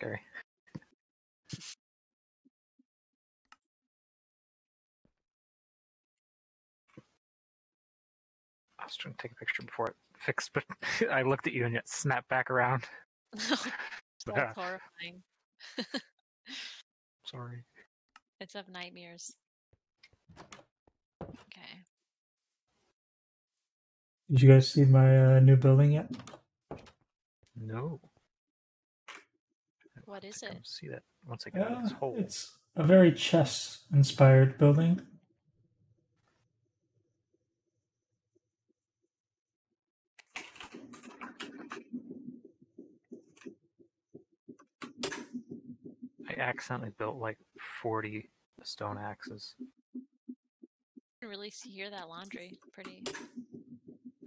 Gary. I was trying to take a picture before it fixed, but I looked at you and it snapped back around. That's horrifying. Sorry. It's of nightmares. Okay. Did you guys see my new building yet? No. What is it? See that once I get in this hole. It's a very chess-inspired building. I accidentally built like 40 stone axes. I can really hear that laundry. Pretty.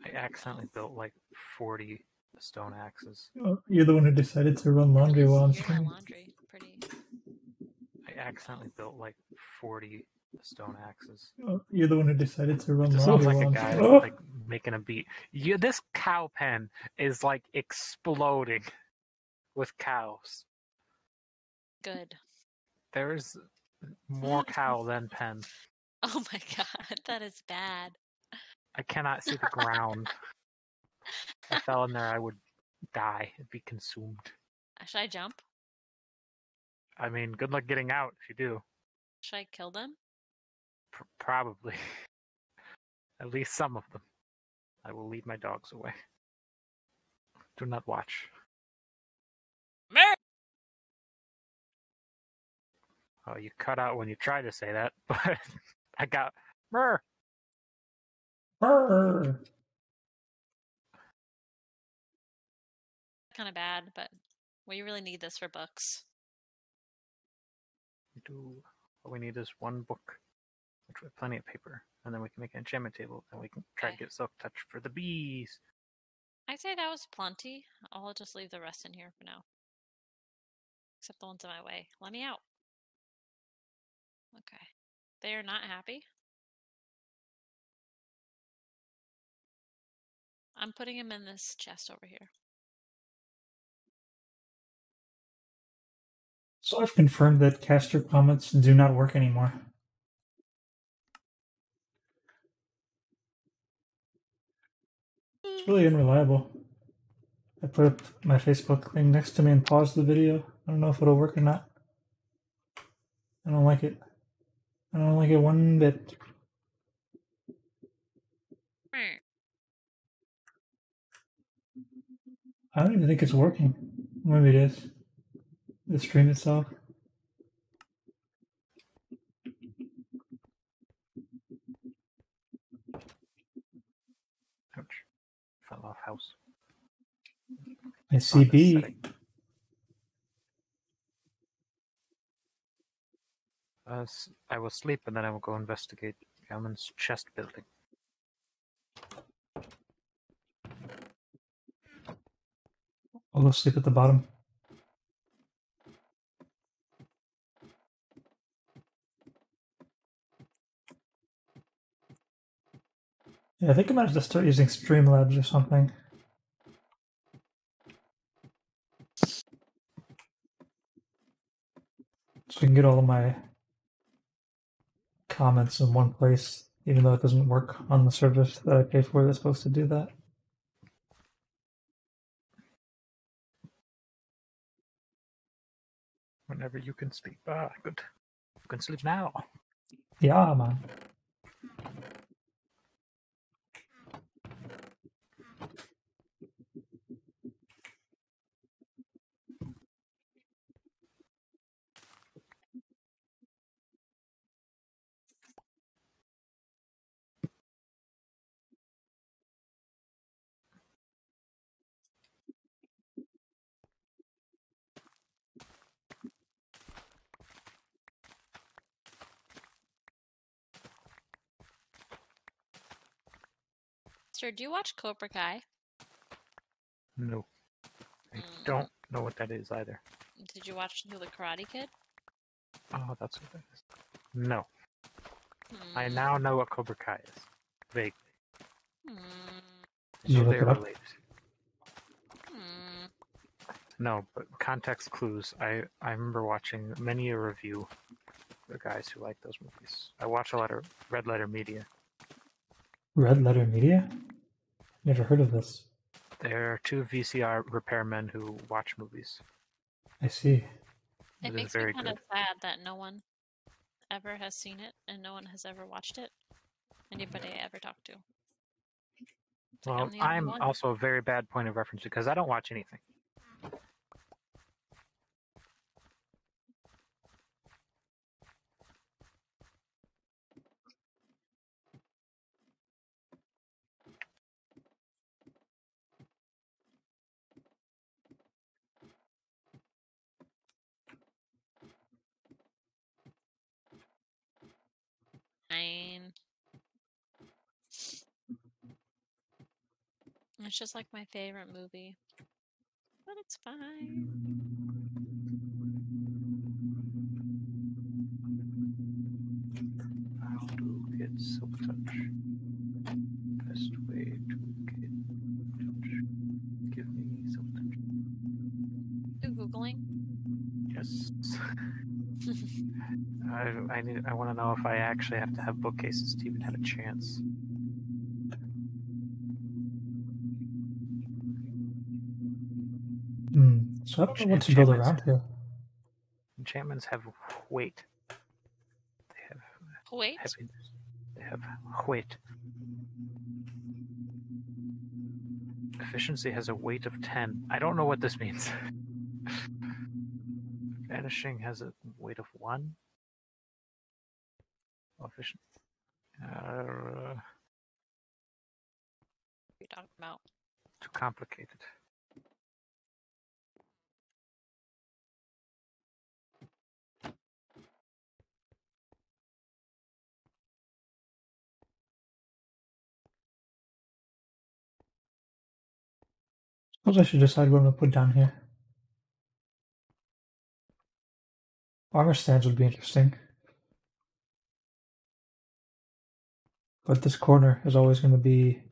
I accidentally built like 40 stone axes. Oh, you're the one who decided to run laundry while I'm streaming. Laundry. Pretty. I accidentally built like 40 stone axes. Oh, you're the one who decided to run It laundry sounds like while a I'm guy streaming. like making a beat. This cow pen is like exploding with cows. Good. There's more cow than pen. Oh my god, that is bad. I cannot see the ground. If I fell in there, I would die. It'd be consumed. Should I jump? I mean, good luck getting out if you do. Should I kill them? Probably. At least some of them. I will lead my dogs away. Do not watch. Mer! Oh, you cut out when you tried to say that, but I got Mer. Brr. Kind of bad, but we really need this for books. All we need is one book, which we have plenty of paper, and then we can make an enchantment table, and we can try to get silk touch for the bees. I'd say that was plenty. I'll just leave the rest in here for now. Except the ones in my way. Let me out. Okay. They are not happy. I'm putting him in this chest over here. So I've confirmed that caster comments do not work anymore. It's really unreliable. I put up my Facebook thing next to me and paused the video. I don't know if it'll work or not. I don't like it. I don't like it one bit. I don't even think it's working. Maybe it is. The stream itself. Ouch. Fell off house. I see B. I will sleep and then I will go investigate Galman's chest building. I'll go sleep at the bottom. Yeah, I think I might have to start using Streamlabs or something. So I can get all of my comments in one place, even though it doesn't work on the service that I pay for that's supposed to do that. Whenever you can sleep. Ah, good. You can sleep now. Yeah, man. Sir, do you watch Cobra Kai? No. I don't know what that is either. Did you watch The Karate Kid? Oh, that's what that is. No. I now know what Cobra Kai is. Vaguely. Did you look it up? Related. No, but context clues. I remember watching many a review for guys who like those movies. I watch a lot of Red Letter Media. Red Letter Media? Never heard of this. They're two VCR repairmen who watch movies. I see. It It is makes me very kind of good. sad that no one ever has seen it and no one has ever watched it. Anybody I ever talked to. It's like Well, I'm the only I'm one. also a very bad point of reference because I don't watch anything. Fine. It's just like my favorite movie. But it's fine. How to get silk touch? Best way to get touch. Give me silk touch. You Googling? Yes. I want to know if I actually have to have bookcases to even have a chance. So I don't know what to build around here. Enchantments have weight. They have Wait. heaviness. They have weight. Efficiency has a weight of 10. I don't know what this means. Vanishing has a weight of 1. Efficient. What are you talking about? Too complicated. Suppose I should decide what I'm going to put down here. Armor stands would be interesting. But this corner is always going to be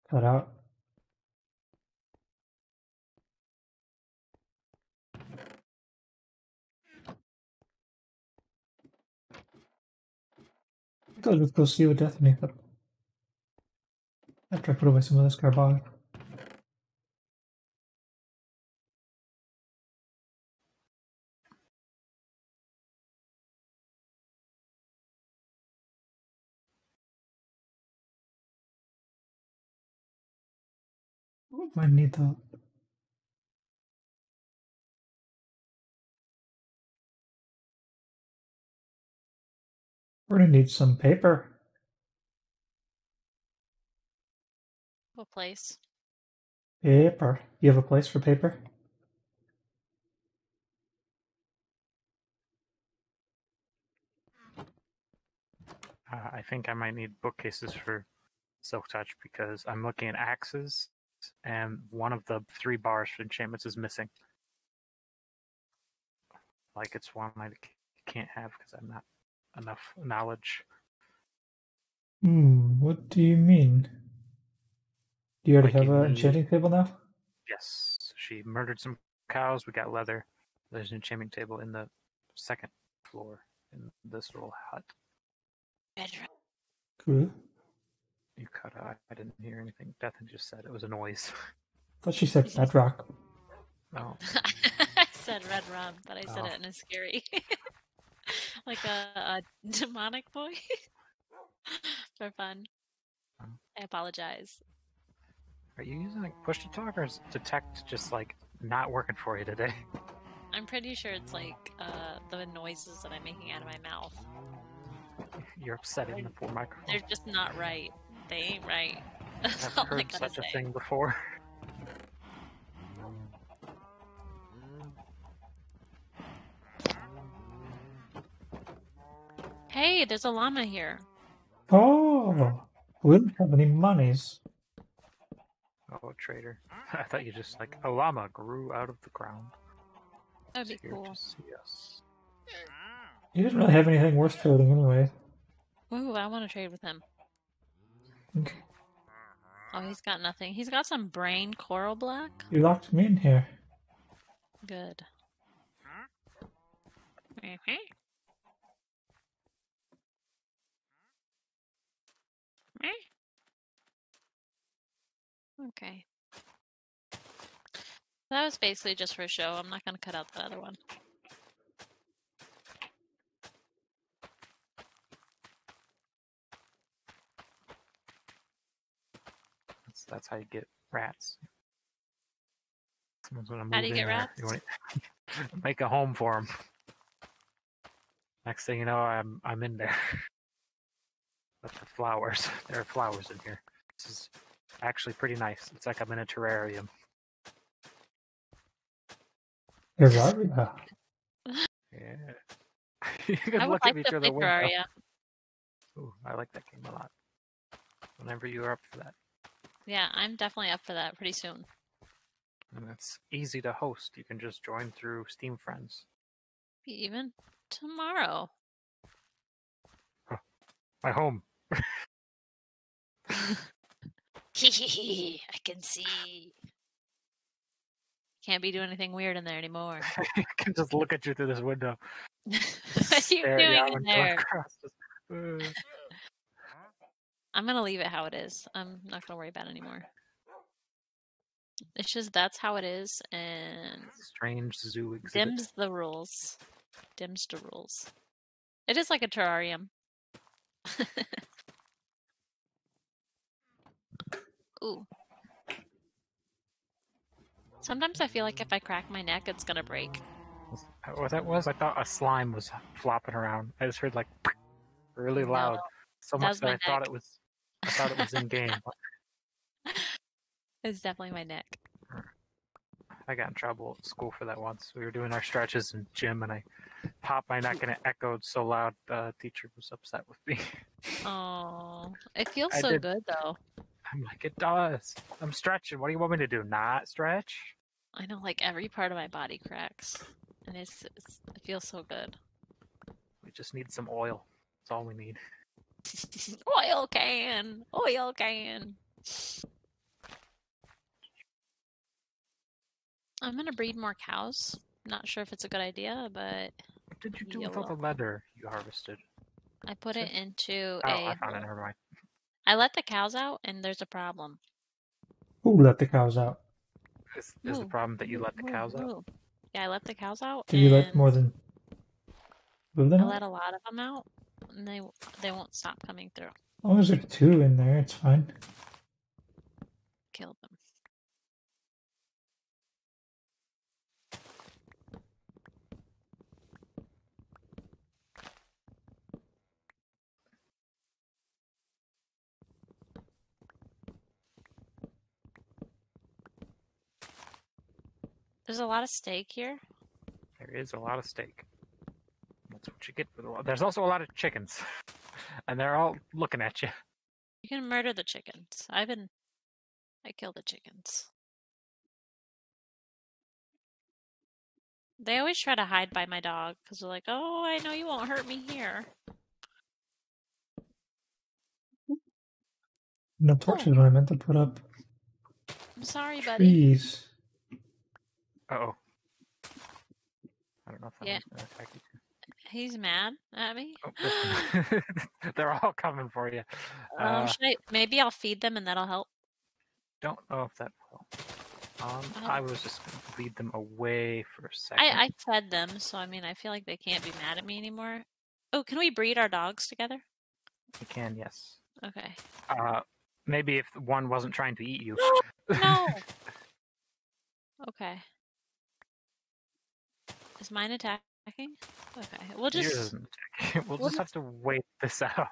cut out. I think I'll just go see what Deathany put. After I put away some of this garbage. Might need that. We're gonna need some paper. What place? Paper. You have a place for paper? I think I might need bookcases for Silk Touch because I'm looking at axes and one of the 3 bars for enchantments is missing. Like it's one I can't have because I'm not enough knowledge. What do you mean? Do you already Like have you an need. enchanting table now? Yes, she murdered some cows. We got leather. There's an enchantment table in the 2nd floor in this little hut. Bedroom. Cool. You cut out. I didn't hear anything. Deathany just said it was a noise. Thought she said bedrock. Oh, I said red rum, but I said Oh. it in a scary, like a demonic voice for fun. Oh. I apologize. Are you using like push to talk or is detect just like not working for you today? I'm pretty sure it's like the noises that I'm making out of my mouth. You're upsetting the poor microphone. They're just not right. They ain't right. That's I've all I heard gotta such a say. thing before. Hey, there's a llama here. Oh, we don't have any monies. Oh, traitor. I thought you just like a llama grew out of the ground. That'd be It's here cool. to see us. He doesn't really have anything worth trading anyway. Ooh, I want to trade with him. Okay. Oh, he's got nothing. He's got some brain coral black. You locked me in here. Good. Okay. That was basically just for show. I'm not going to cut out the other one. That's how you get rats. Someone's gonna How move do you in get there. rats? You want to make a home for them. Next thing you know, I'm in there. But the flowers, there are flowers in here. This is actually pretty nice. It's like I'm in a terrarium. Terraria. Yeah. You I can would look at like me to through play the window. Terraria. Ooh, I like that game a lot. Whenever you are up for that. Yeah, I'm definitely up for that pretty soon. And it's easy to host. You can just join through Steam Friends. Even tomorrow. My home. I can see. Can't be doing anything weird in there anymore. I can just look at you through this window. What are you Stare at you. doing I'm in going there? across. I'm gonna leave it how it is. I'm not gonna worry about it anymore. It's just that's how it is, and Strange zoo exhibit. dims the rules. Dims the rules. It is like a terrarium. Ooh. Sometimes I feel like if I crack my neck, it's gonna break. What that was? I thought a slime was flopping around. I just heard like really No, loud, so that much was that my I thought neck. it was. I thought it was in game. It's definitely my neck. I got in trouble at school for that once. We were doing our stretches in gym, and I popped my neck, and it echoed so loud. The teacher was upset with me. Oh, it feels I so did. good though. I'm like, it does. I'm stretching. What do you want me to do? Not stretch? I know, like every part of my body cracks, and it feels so good. We just need some oil. That's all we need. Oil can, oil can. I'm gonna breed more cows. Not sure if it's a good idea, but What did you do you with all the will. leather you harvested? I put it into Oh, a I found it. hole. Never mind. I let the cows out, and there's a problem. Who let the cows out? Is the Moo, problem that you moo, let the moo, cows out? moo. Yeah, I let the cows out, Did you let more and than two of them I out? let a lot of them out, and they won't stop coming through. As long as there's two in there, it's fine. Killed them. There's a lot of steak here. There is a lot of steak. That's what you get with a lot. There's also a lot of chickens, and they're all looking at you. You can murder the chickens. I kill the chickens. They always try to hide by my dog because they're like, "Oh, I know you won't hurt me here." No torches when I meant to put up I'm sorry, buddy. trees. Uh-oh. I don't know if that Yeah, one's going to attack you too. he's mad at me. Oh, this one. They're all coming for you. Maybe I'll feed them and that'll help. Don't know if that will. I was just going to lead them away for a second. I fed them, so I mean, I feel like they can't be mad at me anymore. Oh, can we breed our dogs together? You can, yes. Okay. Maybe if one wasn't trying to eat you. No. Okay. Is mine attacking? Okay. We'll Yours just isn't attacking. We'll just have to wait this out.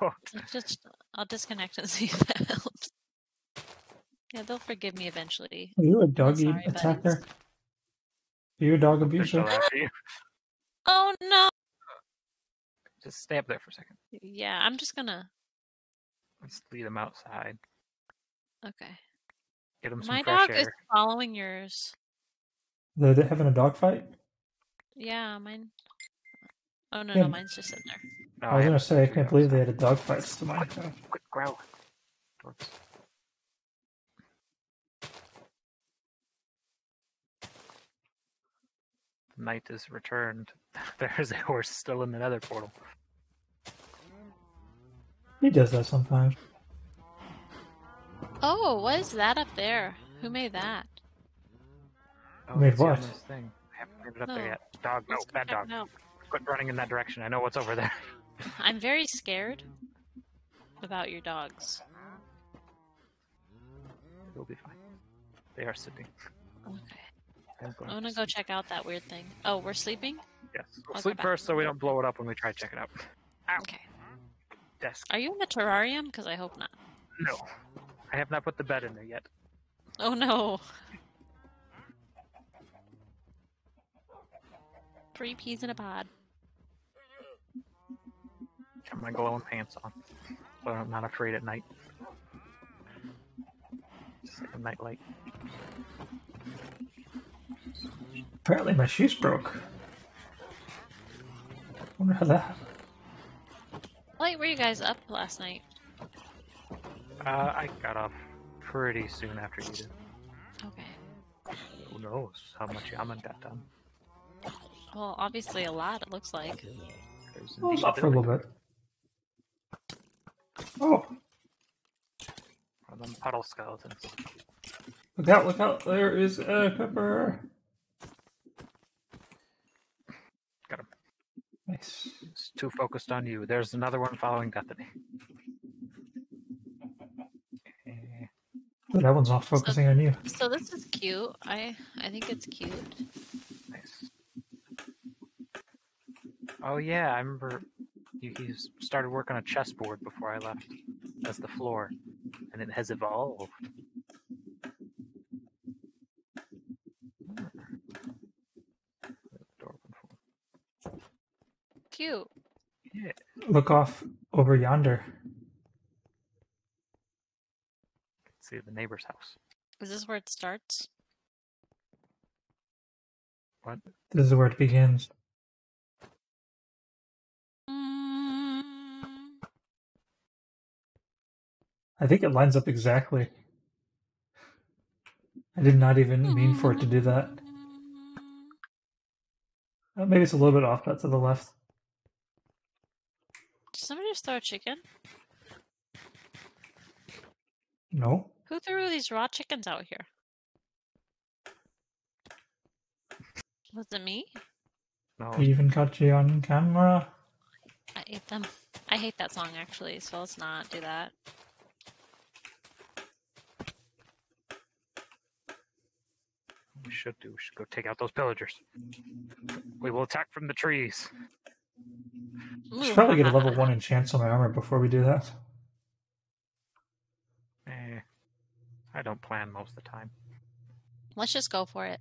I'll disconnect and see if that helps. Yeah, they'll forgive me eventually. Are you a I'm not doggy sorry, attacker? buddies. Are you a dog They're abuser? still after you. Oh no! Just stay up there for a second. Yeah, I'm just gonna. Let's lead them outside. Okay. Get them some My fresh dog is air. following yours. They're having a dog fight? Yeah, mine. Oh no, Yeah. no, mine's just in there. No, I was gonna say, I two can't believe they outside. had a dog fight. It's the Minecraft. Quick, growl. Dogs. night is returned, there is a horse still in the nether portal. He does that sometimes. Oh, what is that up there? Who made that? Oh, Made that's what? Yana's thing. I haven't made it up No. there yet. Dog, no, Let's go bad check dog. it out. Quit running in that direction. I know what's over there. I'm very scared about your dogs. It'll be fine. They are sitting. Okay. I'm I'm gonna go check out that weird thing. Oh, we're sleeping? Yes. We'll I'll go sleep back. first so we don't blow it up when we try to check it out. Ow. Okay. Desk. Are you in the terrarium? Because I hope not. No. I have not put the bed in there yet. Oh no. 3 peas in a pod. Got my glowing pants on. So I'm not afraid at night. Just like a nightlight. Apparently my shoes broke. Wonder how that happened. How late were you guys up last night? I got off pretty soon after you did. Okay. Who knows how much Yaman got done. Well, obviously a lot, it looks like. There's I was indeed up for a little bit. Oh, One of them puddle skeletons. look out, look out. There is a pepper. Got him. Nice. He's too focused on you. There's another one following Deathany. But that one's not focusing on you. So this is cute. I think it's cute. Nice. Oh yeah, I remember he started work on a chessboard before I left as the floor, and it has evolved. Cute. Yeah. Look off over yonder. See the neighbor's house. Is this where it starts? What? This is where it begins. Mm. I think it lines up exactly. I did not even mean for it to do that. Maybe it's a little bit off, but to the left. Did somebody just throw a chicken? No. Who threw these raw chickens out here? Was it me? No. We even got you on camera. I ate them. I hate that song actually, so let's not do that. We should go take out those pillagers. We will attack from the trees. I should probably get a level 1 enchant on my armor before we do that. I don't plan most of the time. Let's just go for it.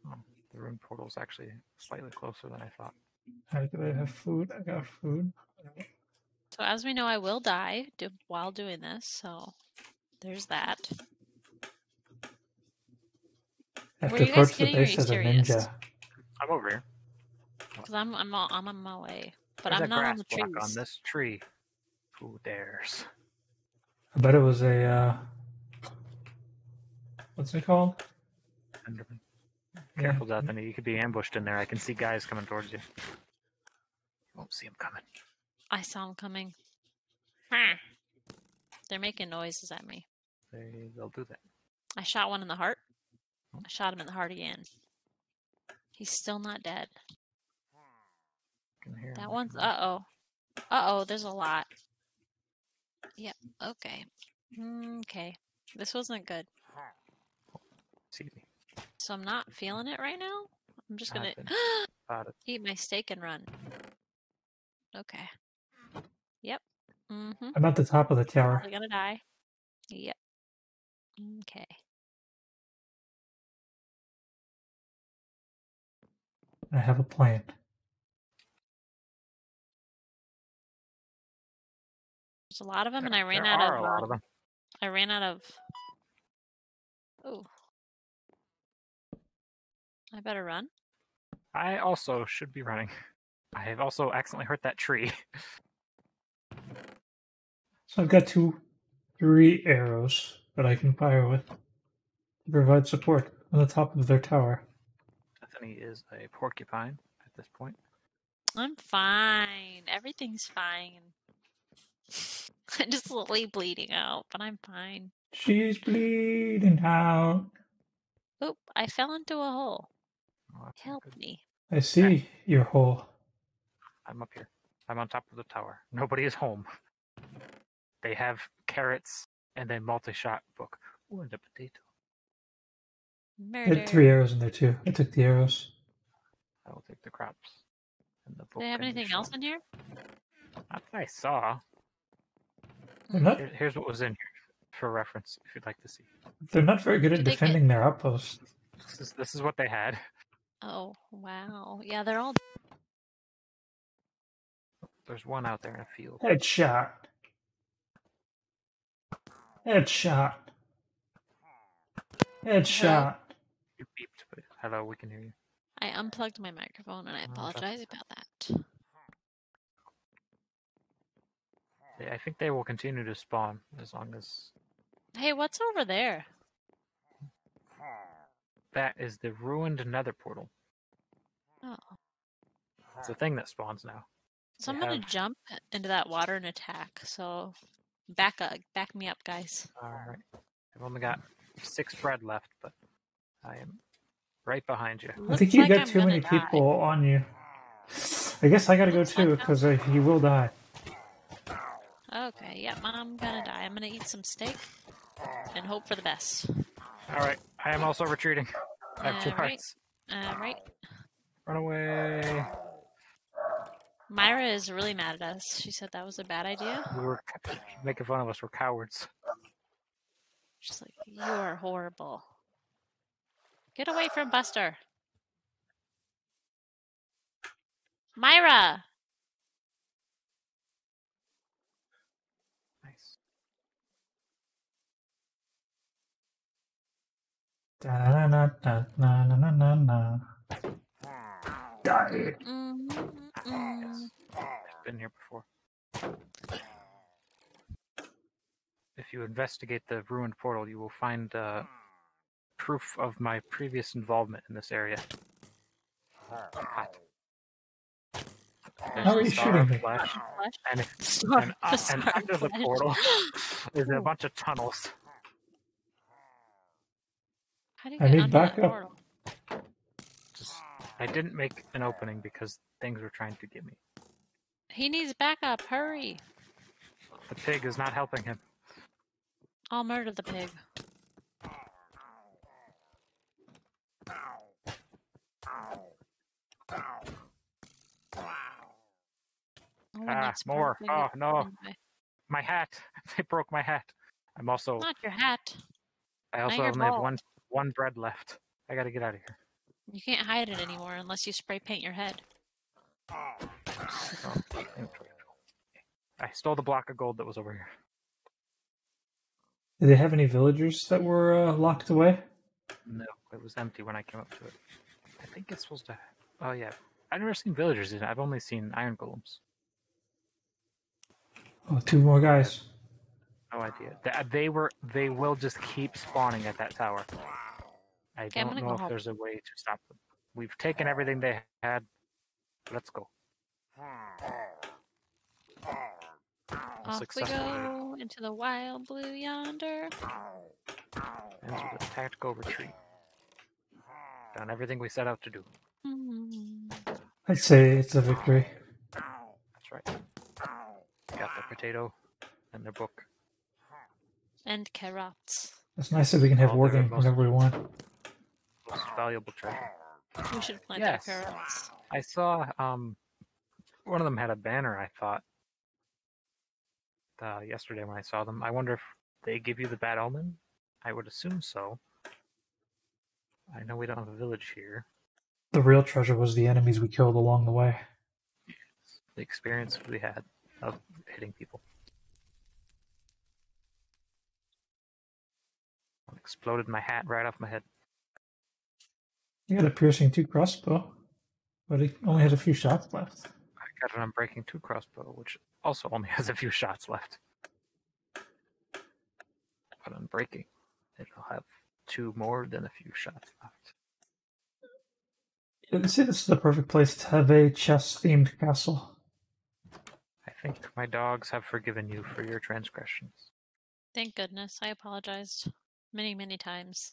Oh, the rune portal is actually slightly closer than I thought. How do I have food? I got food. So as we know, I will die while doing this, so there's that. I have Were to you guys approach the kidding or are base you as a serious? ninja. I'm over here. Because I'm on my way, but There's I'm a not on grass the trees. block on this tree. Who dares? I bet it was a, what's it called? Enderman. Yeah. Careful, Deathany. You could be ambushed in there. I can see guys coming towards you. You won't see them coming. I saw them coming. Hmm. They're making noises at me. They'll do that. I shot one in the heart. I shot him in the heart again. He's still not dead. Can hear That them. one's uh-oh. Uh-oh, there's a lot. Yep, okay. Okay. This wasn't good. See me. So I'm not feeling it right now. I'm just gonna Spotted. eat my steak and run. Okay. Yep. Mm-hmm. I'm at the top of the tower. Probably gonna die. Yep. Okay. I have a plan. There's a lot of them, and I There ran out are of. a lot of them. I ran out of. Oh. I better run. I also should be running. I have also accidentally hurt that tree. So I've got 3 arrows that I can fire with to provide support on the top of their tower. Deathany is a porcupine at this point. I'm fine. Everything's fine. I'm just slowly bleeding out, but I'm fine. She's bleeding out. Oop, I fell into a hole. Oh, that's not Help good. me. I see your hole. I'm up here. I'm on top of the tower. Nobody is home. They have carrots and a multi-shot book. Ooh, and a potato. I had 3 Murder. arrows in there too. I took the arrows. I will take the crops and the Do book. they have and the anything else shell. in here? Not that I saw. They're not. Here's what was in here for reference, if you'd like to see. They're not very good at Did they get... defending their outposts. This is what they had. Oh, wow. Yeah, they're all... There's one out there in a field. Headshot. Headshot. Headshot. You beeped, but hello, we can hear you. I unplugged my microphone and I Oh, apologize about that. I think they will continue to spawn as long as... Hey, what's over there? That is the ruined nether portal. Oh. It's a thing that spawns now. So They I'm gonna have- jump into that water and attack. So back me up, guys. Alright. I've only got 6 bread left, but I am right behind you. I think you Looks like got I'm too gonna many die. people on you. I guess I gotta go Looks like too, I'm- because you will die. Okay, yep, I'm gonna die. I'm gonna eat some steak and hope for the best. Alright, I am also retreating. I have 2 Alright. hearts. Alright. Run away. Myra is really mad at us. She said that was a bad idea. We were making fun of us. We're cowards. She's like, you are horrible. Get away from Buster. Myra! Nice. Da-na-na-na-na-na-na-na. Die. Yes. I've been here before. If you investigate the ruined portal, you will find proof of my previous involvement in this area. Hot. There's How are the you star shooting of me? flesh, and, Star- and, the star and of under the flesh. portal is a Ooh. bunch of tunnels. How do you I get need under that backup. portal? I didn't make an opening because things were trying to get me. He needs backup. Hurry. The pig is not helping him. I'll murder the pig. More. Oh, no. My hat. They broke my hat. I'm also... Not your hat. I also your only have ball. one bread left. I gotta get out of here. You can't hide it anymore unless you spray paint your head. Oh, I stole the block of gold that was over here. Did they have any villagers that were locked away? No, it was empty when I came up to it. I think it's supposed to... Oh, yeah. I've never seen villagers in it. I've only seen iron golems. Oh, 2 more guys. No idea. They will just keep spawning at that tower. I Okay, I'm don't gonna know go if home. there's a way to stop them. We've taken everything they had. Let's go. Off we go into the wild blue yonder. Ends with a tactical retreat. Done everything we set out to do. I'd say it's a victory. That's right. Got their potato and their book. And carrots. It's nice that we can have All war their games most- whenever we want. Most valuable treasure. We should plant Yes. our carrots. I saw one of them had a banner, I thought, yesterday when I saw them. I wonder if they give you the bad omen? I would assume so. I know we don't have a village here. The real treasure was the enemies we killed along the way. The experience we had of hitting people. Exploded my hat right off my head. You got a piercing 2 crossbow, but it only has a few shots left. I got an Unbreaking 2 crossbow, which also only has a few shots left. But Unbreaking, it'll have 2 more than a few shots left. See, this is the perfect place to have a chess-themed castle. I think my dogs have forgiven you for your transgressions. Thank goodness. I apologized many, many times.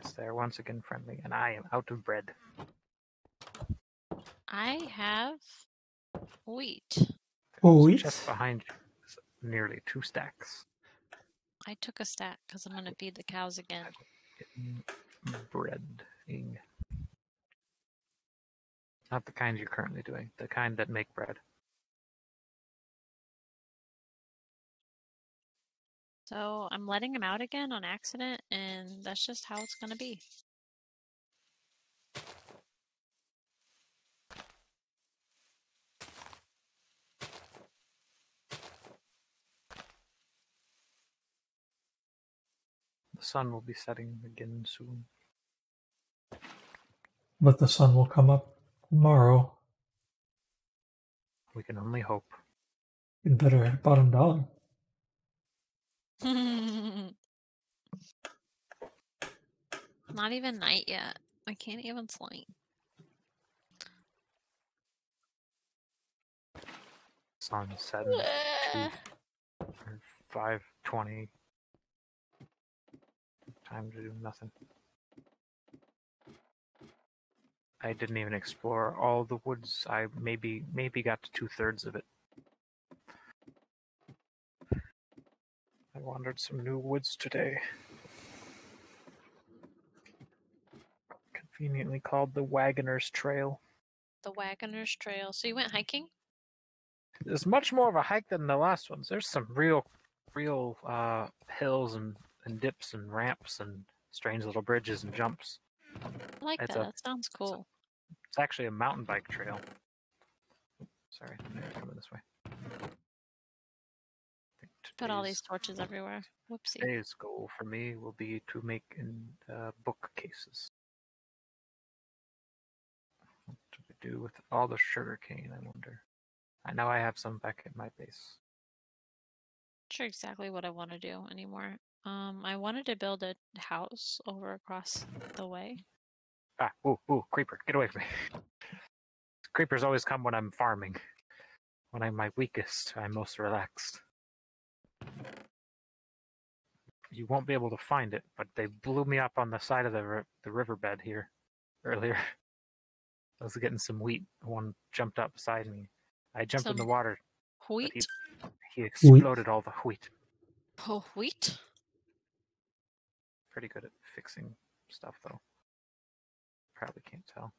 Yes, they are once again friendly, and I am out of bread. I have wheat. Oh, There's a wheat? chest behind you. It's nearly 2 stacks. I took a stack because I'm going to feed the cows again. Getting breading. Not the kind you're currently doing, the kind that make bread. So I'm letting him out again on accident, and that's just how it's going to be. The sun will be setting again soon. But the sun will come up tomorrow. We can only hope. You'd better bottom dollar. Not even night yet. I can't even sleep. Sun setting 2 or 5:20. Time to do nothing. I didn't even explore all the woods. I maybe got to 2/3 of it. I wandered some new woods today. Conveniently called the Wagoner's Trail. The Wagoner's Trail. So you went hiking? It's much more of a hike than the last ones. There's some real hills and dips and ramps and strange little bridges and jumps. I like It's that. That sounds cool. It's actually a mountain bike trail. Sorry, they're coming this way. Put all these torches everywhere. Whoopsie. Today's goal for me will be to make bookcases. What do we do with all the sugar cane, I wonder? I know I have some back at my base. Not sure exactly what I want to do anymore. I wanted to build a house over across the way. Ah, ooh, creeper, get away from me. Creepers always come when I'm farming. When I'm my weakest, I'm most relaxed. You won't be able to find it, but they blew me up on the side of the riverbed here earlier. I was getting some wheat. One jumped up beside me. I jumped in the water, but Wheat? he exploded all the wheat. Oh, wheat? Pretty good at fixing stuff, though. Probably can't tell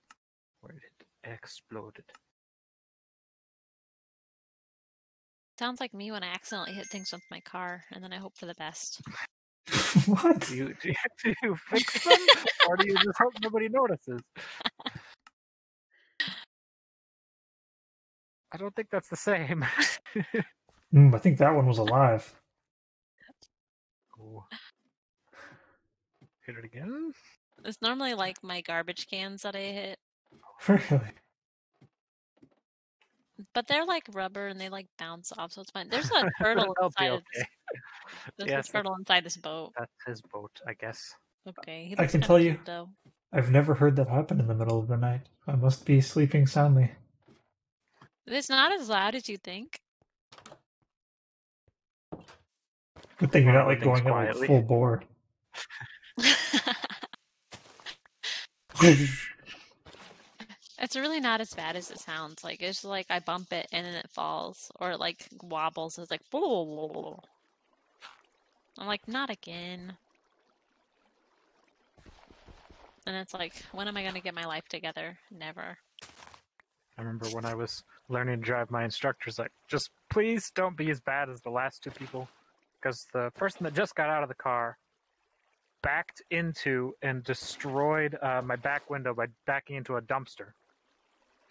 where it exploded. Sounds like me when I accidentally hit things with my car, and then I hope for the best. What? Do you fix them, or do you just hope nobody notices? I don't think that's the same. I think that one was alive. Ooh. Hit it again? It's normally like my garbage cans that I hit, Really? but they're like rubber and they like bounce off, so it's fine. There's a turtle They'll be inside of this. okay. There's Yes, a turtle inside this boat. that's his boat, I guess. Okay, he I looks can kind tell of you, cute though. I've never heard that happen in the middle of the night. I must be sleeping soundly. It's not as loud as you think. Good thing you're Or not like everything's going at like quietly. full bore. It's really not as bad as it sounds. Like it's like I bump it and then it falls, or it like wobbles. It's like, I'm like, not again. And it's like, when am I gonna get my life together? Never. I remember when I was learning to drive, my instructor's like, just please don't be as bad as the last 2 people. Because the person that just got out of the car backed into and destroyed my back window by backing into a dumpster.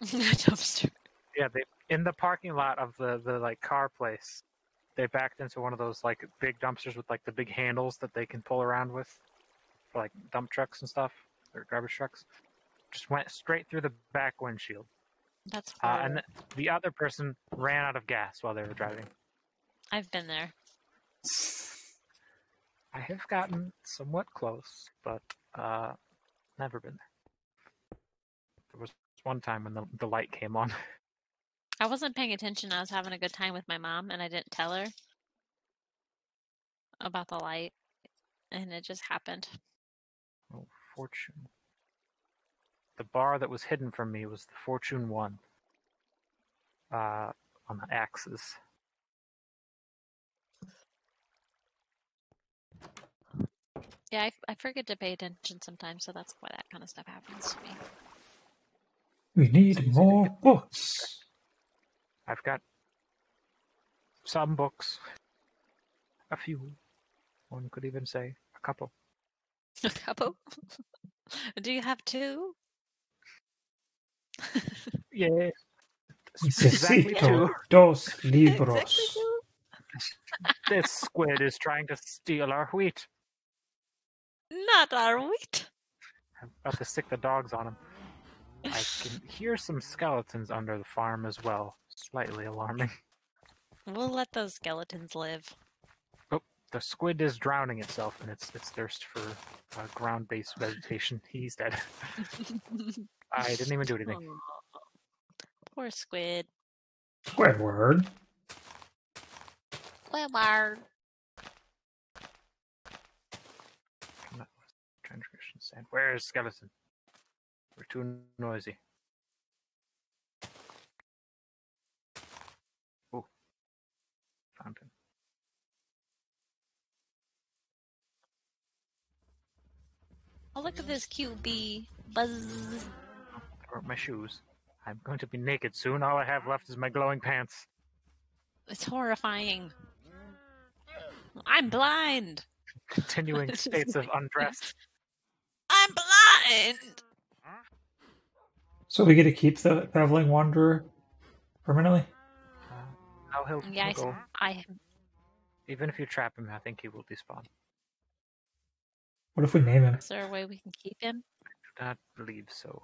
Dumpster. Yeah, they in the parking lot of the like car place, they backed into one of those like big dumpsters with like the big handles that they can pull around with for like dump trucks and stuff or garbage trucks. Just went straight through the back windshield. That's And horrible. the other person ran out of gas while they were driving. I've been there. I have gotten somewhat close, but Never been there. There was one time when the light came on. I wasn't paying attention. I was having a good time with my mom, and I didn't tell her about the light, and it just happened. Oh, fortune. The bar that was hidden from me was the Fortune 1. On the axes. Yeah, I forget to pay attention sometimes, so that's why that kind of stuff happens to me. We It's need easy to more get. books. I've got some books. A few. One could even say a couple. A couple? Do you have two? Yeah. Necesito two. dos Exactly libros. two? This squid is trying to steal our wheat. Not our wheat. I'm about to stick the dogs on him. I can hear some skeletons under the farm as well. Slightly alarming. We'll let those skeletons live. Oh, the squid is drowning itself in its thirst for ground-based vegetation. He's dead. I didn't even do anything. Aw, poor squid. Squidward. Squidward. Transgression sand. Where is skeleton? We're too noisy. Oh, found him. Oh, look at this cute bee. Buzz. There aren't my shoes. I'm going to be naked soon. All I have left is my glowing pants. It's horrifying. I'm blind. Continuing states of undress. I'm blind. So we get to keep the traveling wanderer permanently? How he'll Yeah, go. I Even if you trap him, I think he will despawn. What if we name him? Is there a way we can keep him? Do not believe so.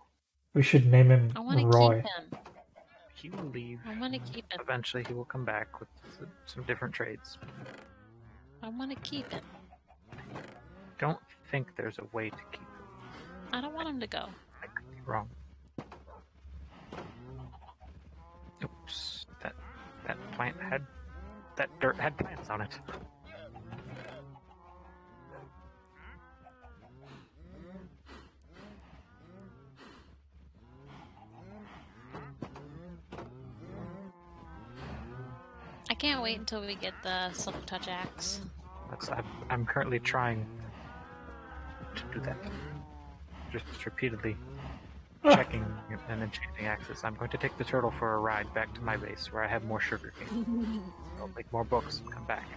We should name him I want to Roy. keep him. He will leave. I want to keep him. Eventually, he will come back with some different trades. I want to keep him. Don't think there's a way to keep him. I don't want him to go. I could be wrong. Oops. That plant had... That dirt had plants on it. I can't wait until we get the Silk Touch axe. I'm currently trying to do that. Just repeatedly checking and enchanting axes. I'm going to take the turtle for a ride back to my base where I have more sugar cane. I'll make more books and come back.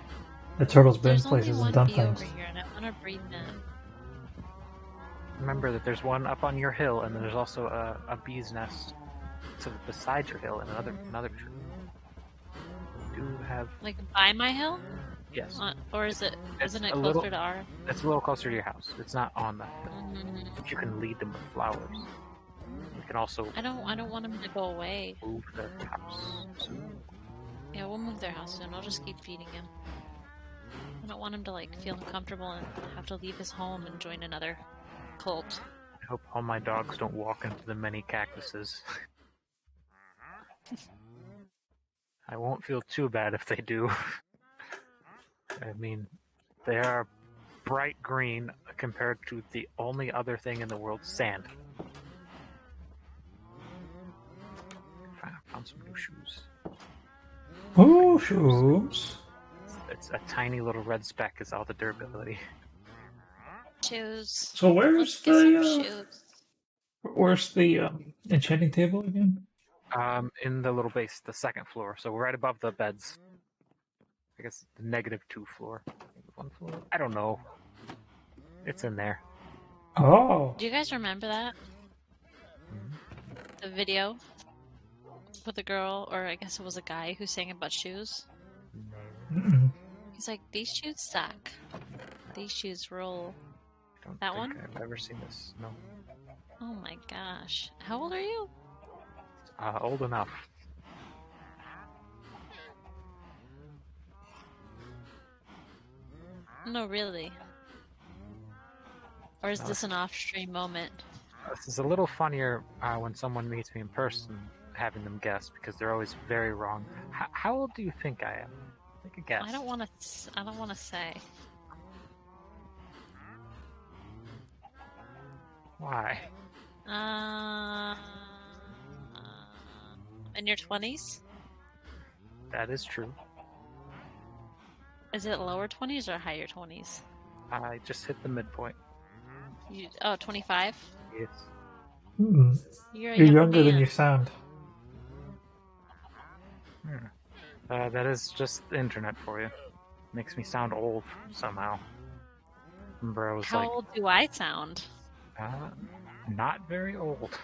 The turtle's been There's only places one and done bee over things. here, and I want to breed them. Remember that there's one up on your hill, and then there's also a bee's nest beside your hill and another tree. You do have... Like by my hill? Yes. Or is it? Isn't it a closer little- to our? It's a little closer to your house. It's not on that hill. Mm, But you can lead them with flowers. You can also I don't want him to go away. move their house. Yeah, we'll move their house soon. I'll just keep feeding him. I don't want him to like feel uncomfortable and have to leave his home and join another cult. I hope all my dogs don't walk into the many cactuses. I won't feel too bad if they do. I mean, they are bright green compared to the only other thing in the world, sand. Found some new shoes. Oh, shoes. It's a tiny little red speck is all the durability. Shoes. So Let's get some shoes. where's the enchanting table again? In the little base, the second floor, so right above the beds. I guess the -2 floor. -1 floor? I don't know. It's in there. Oh. Do you guys remember that? The video with a girl, or I guess it was a guy who sang about shoes. Mm-mm. He's like, these shoes suck. These shoes rule. I don't That think one? I've ever seen this. No. Oh my gosh. How old are you? Old enough. No, really. Or is this an off-stream moment? This is a little funnier when someone meets me in person, having them guess, because they're always very wrong. How old do you think I am? Take a guess. I don't want to say. Why? In your 20s? That is true. Is it lower 20s or higher 20s? I just hit the midpoint. 25? Yes. You're You're younger than you sound. That is just the internet for you. Makes me sound old somehow. Remember, I was How old do I sound? not very old.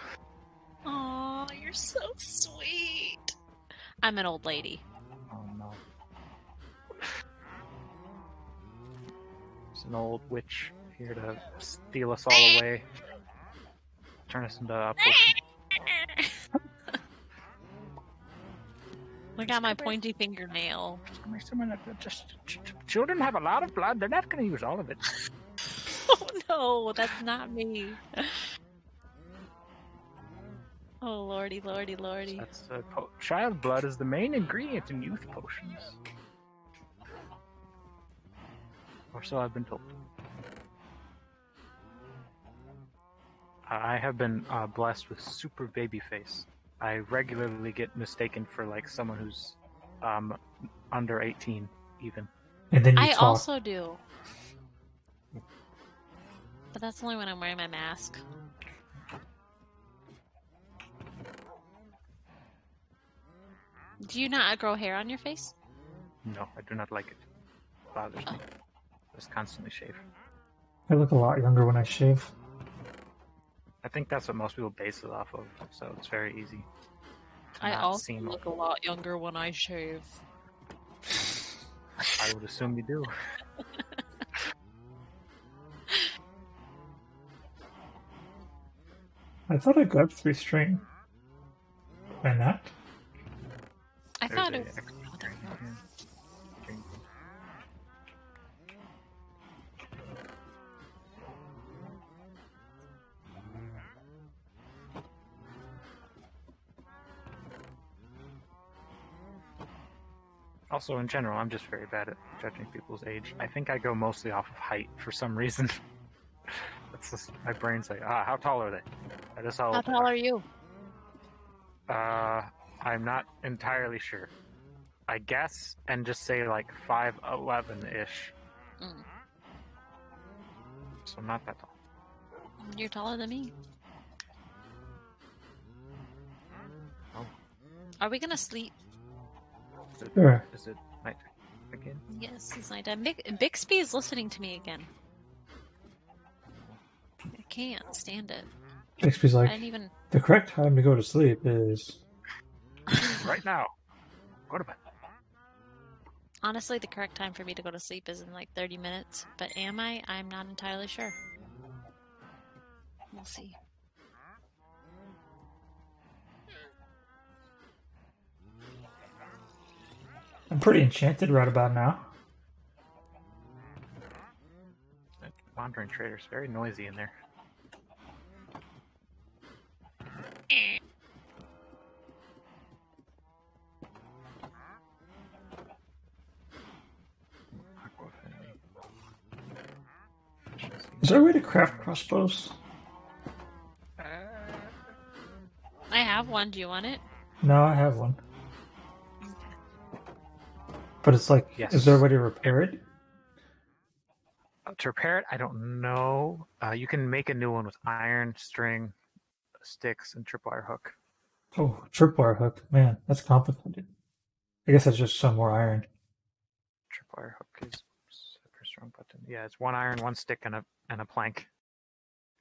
Oh, you're so sweet. I'm an old lady. Oh no. There's an old witch here to steal us all away. Turn us into a potion. Look at my pointy fingernail. Children have a lot of blood. They're not going to use all of it. Oh no, that's not me. Oh lordy, lordy, lordy. That's child blood is the main ingredient in youth potions. Or so I've been told. I have been blessed with super baby face. I regularly get mistaken for like someone who's under 18 even. And then you I talk. also do. But that's only when I'm wearing my mask. Do you not grow hair on your face? No, I do not like it. It bothers me. I just constantly shave. I look a lot younger when I shave. I think that's what most people base it off of, so it's very easy. I also look a lot younger when I shave. I would assume you do. I thought I grabbed 3 string. Why not? I There's thought a it. extra string here. Also, in general, I'm just very bad at judging people's age. I think I go mostly off of height for some reason. That's just, my brain's like, how tall are they? That is How tall are you? I'm not entirely sure. I guess, and just say like 5'11"-ish. So I'm not that tall. You're taller than me. Oh. Are we gonna sleep? Sure. Is it night again? Yes, it's nighttime. Bixby is listening to me again. I can't stand it. Bixby's like, I didn't even... the correct time to go to sleep is... Right now. Go to bed. Honestly, the correct time for me to go to sleep is in like 30 minutes. But am I? I'm not entirely sure. We'll see. I'm pretty enchanted right about now. That wandering trader's very noisy in there. Is there a way to craft crossbows? I have one. Do you want it? No, I have one. But it's like, Yes. Is there a way to repair it? To repair it, I don't know. You can make a new one with iron, string, sticks, and tripwire hook. Oh, tripwire hook. Man, that's complicated. I guess that's just some more iron. Tripwire hook is super strong button. Yeah, it's 1 iron, 1 stick, and a plank.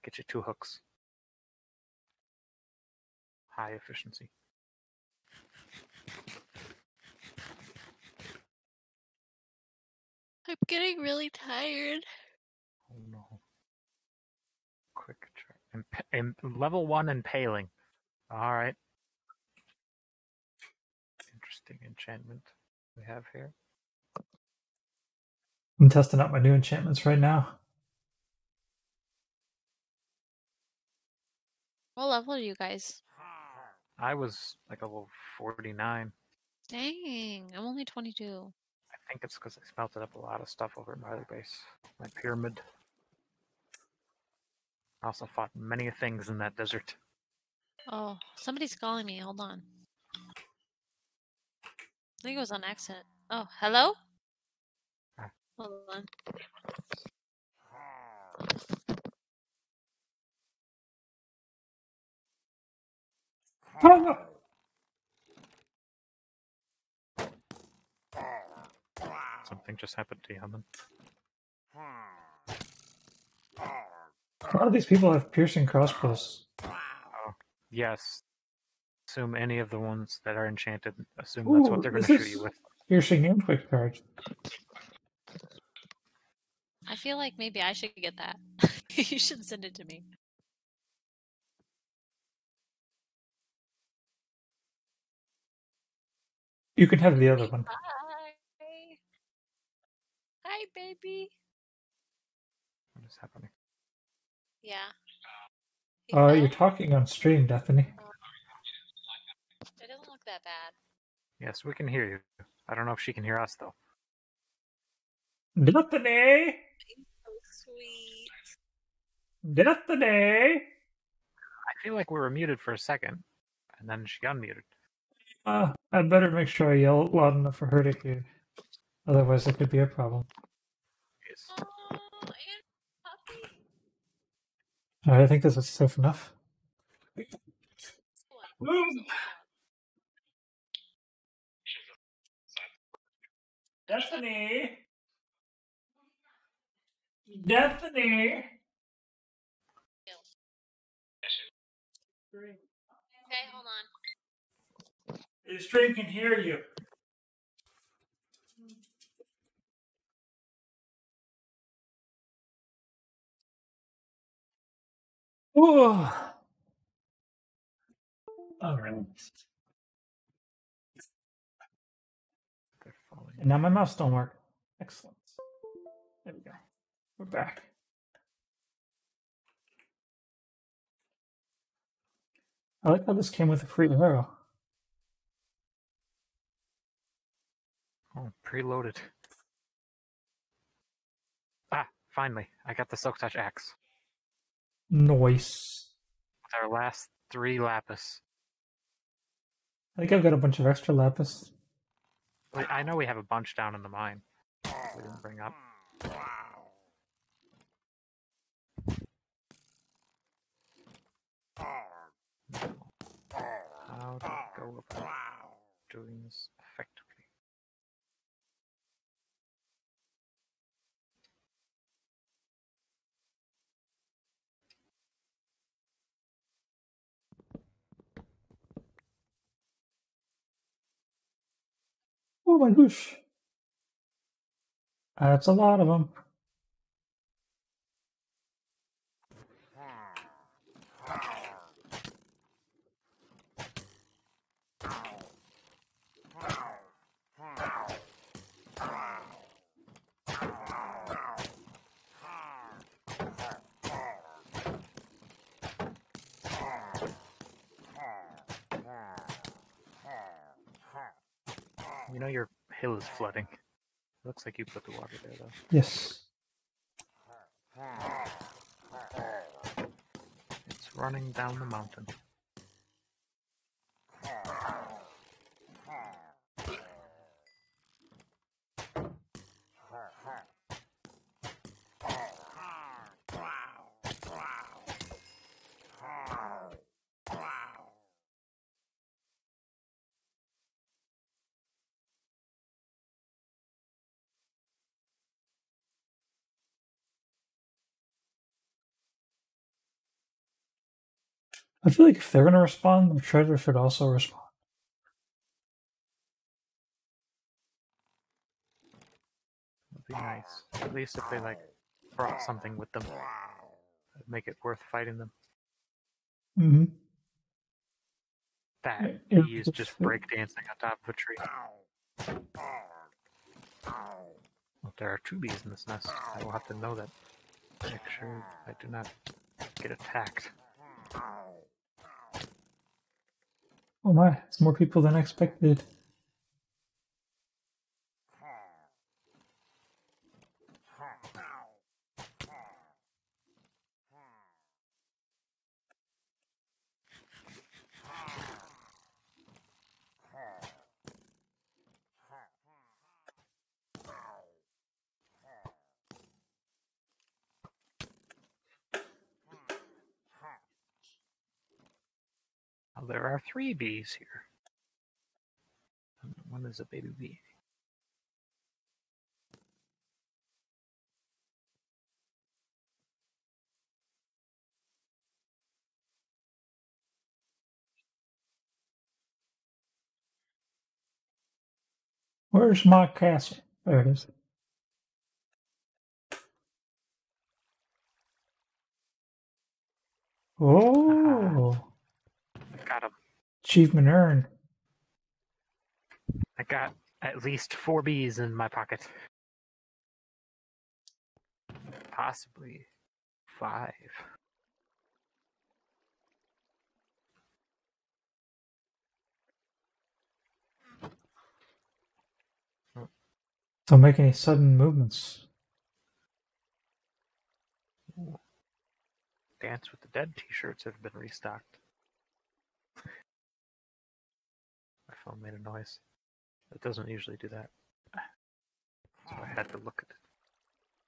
Get you 2 hooks. High efficiency. I'm getting really tired. Oh no. Quick try. Level 1 impaling. Alright. Interesting enchantment we have here. I'm testing out my new enchantments right now. What level are you guys? I was like a level 49. Dang, I'm only 22. I think it's because I smelted up a lot of stuff over at my base. My pyramid. I also fought many things in that desert. Oh, somebody's calling me. Hold on. I think it was on accident. Oh, hello? Ah. Hold on. Something just happened to Yaman. A lot of these people have piercing crossbows. Oh, yes. Assume any of the ones that are enchanted. Assume that's what Ooh, they're going this to shoot is you with. piercing and quick charge. I feel like maybe I should get that. You should send it to me. You can have the other one. Hi. Hi, baby. What is happening? Yeah. He fell? You're talking on stream, Deathany. It doesn't look that bad. Yes, we can hear you. I don't know if she can hear us, though. Deathany! So sweet. Deathany! I feel like we were muted for a second, and then she unmuted. I'd better make sure I yell loud enough for her to hear. Otherwise, it could be a problem. Yes. Oh, and puppy. Alright, I think this is safe enough. Deathany! Deathany! Okay, hold on. The stream can hear you. Whoa. Alright. They're falling. And now my mouse don't work. Excellent. There we go. We're back. I like how this came with a free arrow. Oh, preloaded. Ah, finally. I got the Silk Touch axe. Nice. With our last 3 lapis. I think I've got a bunch of extra lapis. I know we have a bunch down in the mine. We didn't bring up. How do I go about doing this effectively? Oh my gosh. That's a lot of them. You know your hill is flooding. Looks like you put the water there, though. Yes. It's running down the mountain. I feel like if they're gonna respond, the treasure should also respond. Would be nice. At least if they, like, brought something with them. That'd make it worth fighting them. Mm-hmm. That Yeah, bee is just breakdancing on top of a tree. Well, there are 2 bees in this nest. I will have to know that. Make sure I do not get attacked. Oh my, it's more people than I expected. Oh, there are 3 bees here. One is a baby bee. Where's my castle? There it is. Oh, I got 'em. achievement earned. I got at least 4 bees in my pocket. Possibly 5. Don't make any sudden movements. Ooh. Dance with the Dead t-shirts have been restocked. My phone made a noise. It doesn't usually do that. So I had to look at it.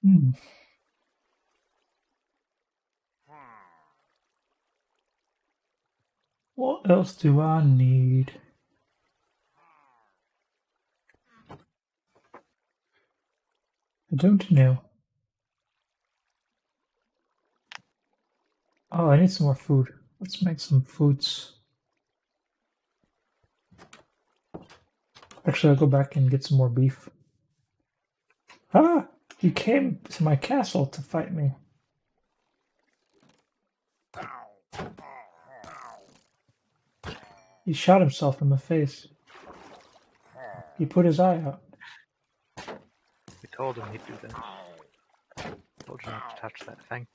Hmm. What else do I need? I don't know. Oh, I need some more food. Let's make some foods. Actually, I'll go back and get some more beef. Ah! He came to my castle to fight me. He shot himself in the face. He put his eye out. We told him he'd do that. Told you not to touch that thing.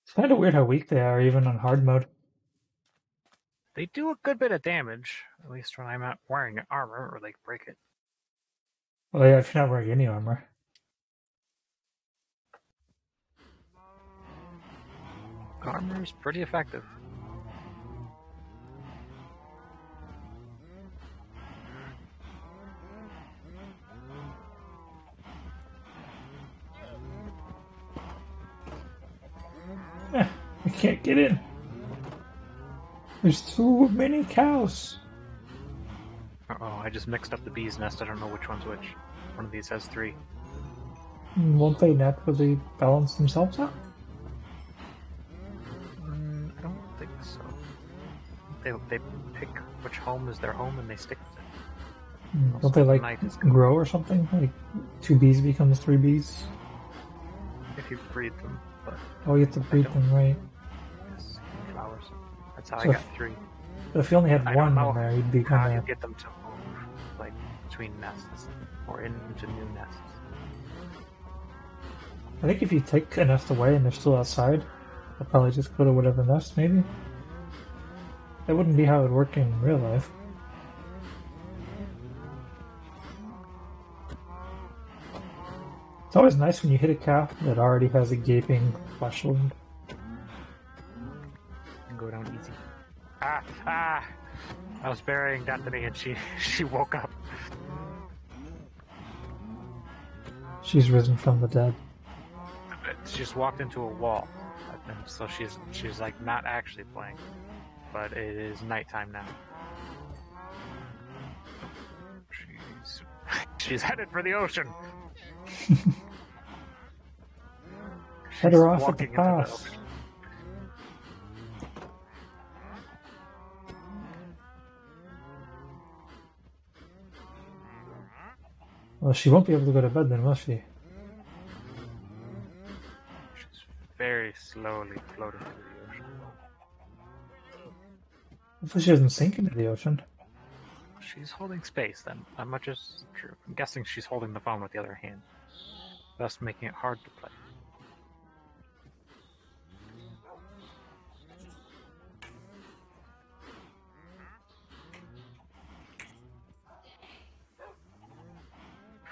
It's kind of weird how weak they are, even on hard mode. They do a good bit of damage, at least when I'm not wearing armor or they break it. Oh yeah, if you're not wearing any armor. Armor is pretty effective. I can't get in. There's too many cows. Uh-oh, I just mixed up the bee's nest. I don't know which one's which. One of these has 3. Won't they naturally balance themselves out? I don't think so. They pick which home is their home and they stick with it. Don't they like night is good. grow or something? Like 2 bees becomes 3 bees? If you breed them, but Oh, you have to breed them, right? yes, flowers. That's how So I got 3. But if you only had I one don't know in there, you'd how become you a... get them to move, like between nests or into new nests. I think if you take a nest away and they're still outside, they'll probably just go to whatever nest, maybe? That wouldn't be how it would work in real life. It's always nice when you hit a cow that already has a gaping flesh wound. And go down easy. Ah! I was burying Deathany and she woke up. She's risen from the dead. She just walked into a wall, and so she's like not actually playing, but it is nighttime now. She's headed for the ocean. Head her off at the walking into pass. ocean. Well, she won't be able to go to bed then, will she? She's very slowly floating through the ocean. Hopefully she doesn't sink into the ocean. She's holding space then. Not much is true. I'm guessing she's holding the phone with the other hand. thus making it hard to play.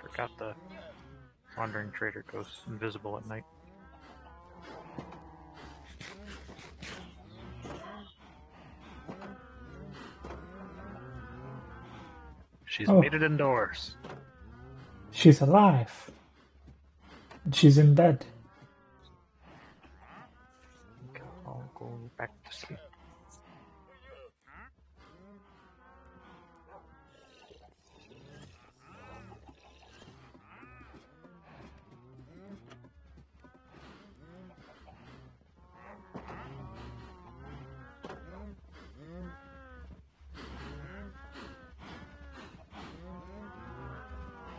Forgot the wandering trader goes invisible at night. She's made it indoors. She's alive. And she's in bed. I'll go back to sleep.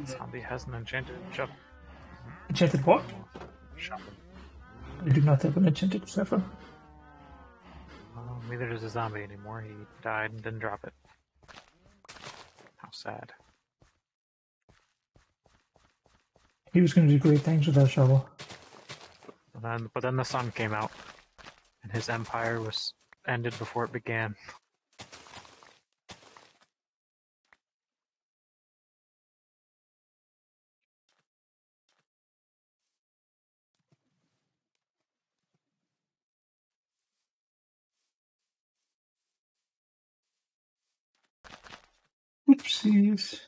Zombie has an enchanted shovel. Enchanted what? Shovel. I do not have an enchanted shovel. Neither does a zombie anymore. He died and didn't drop it. How sad. He was going to do great things with that shovel. But then the sun came out, and his empire was ended before it began. Oopsies.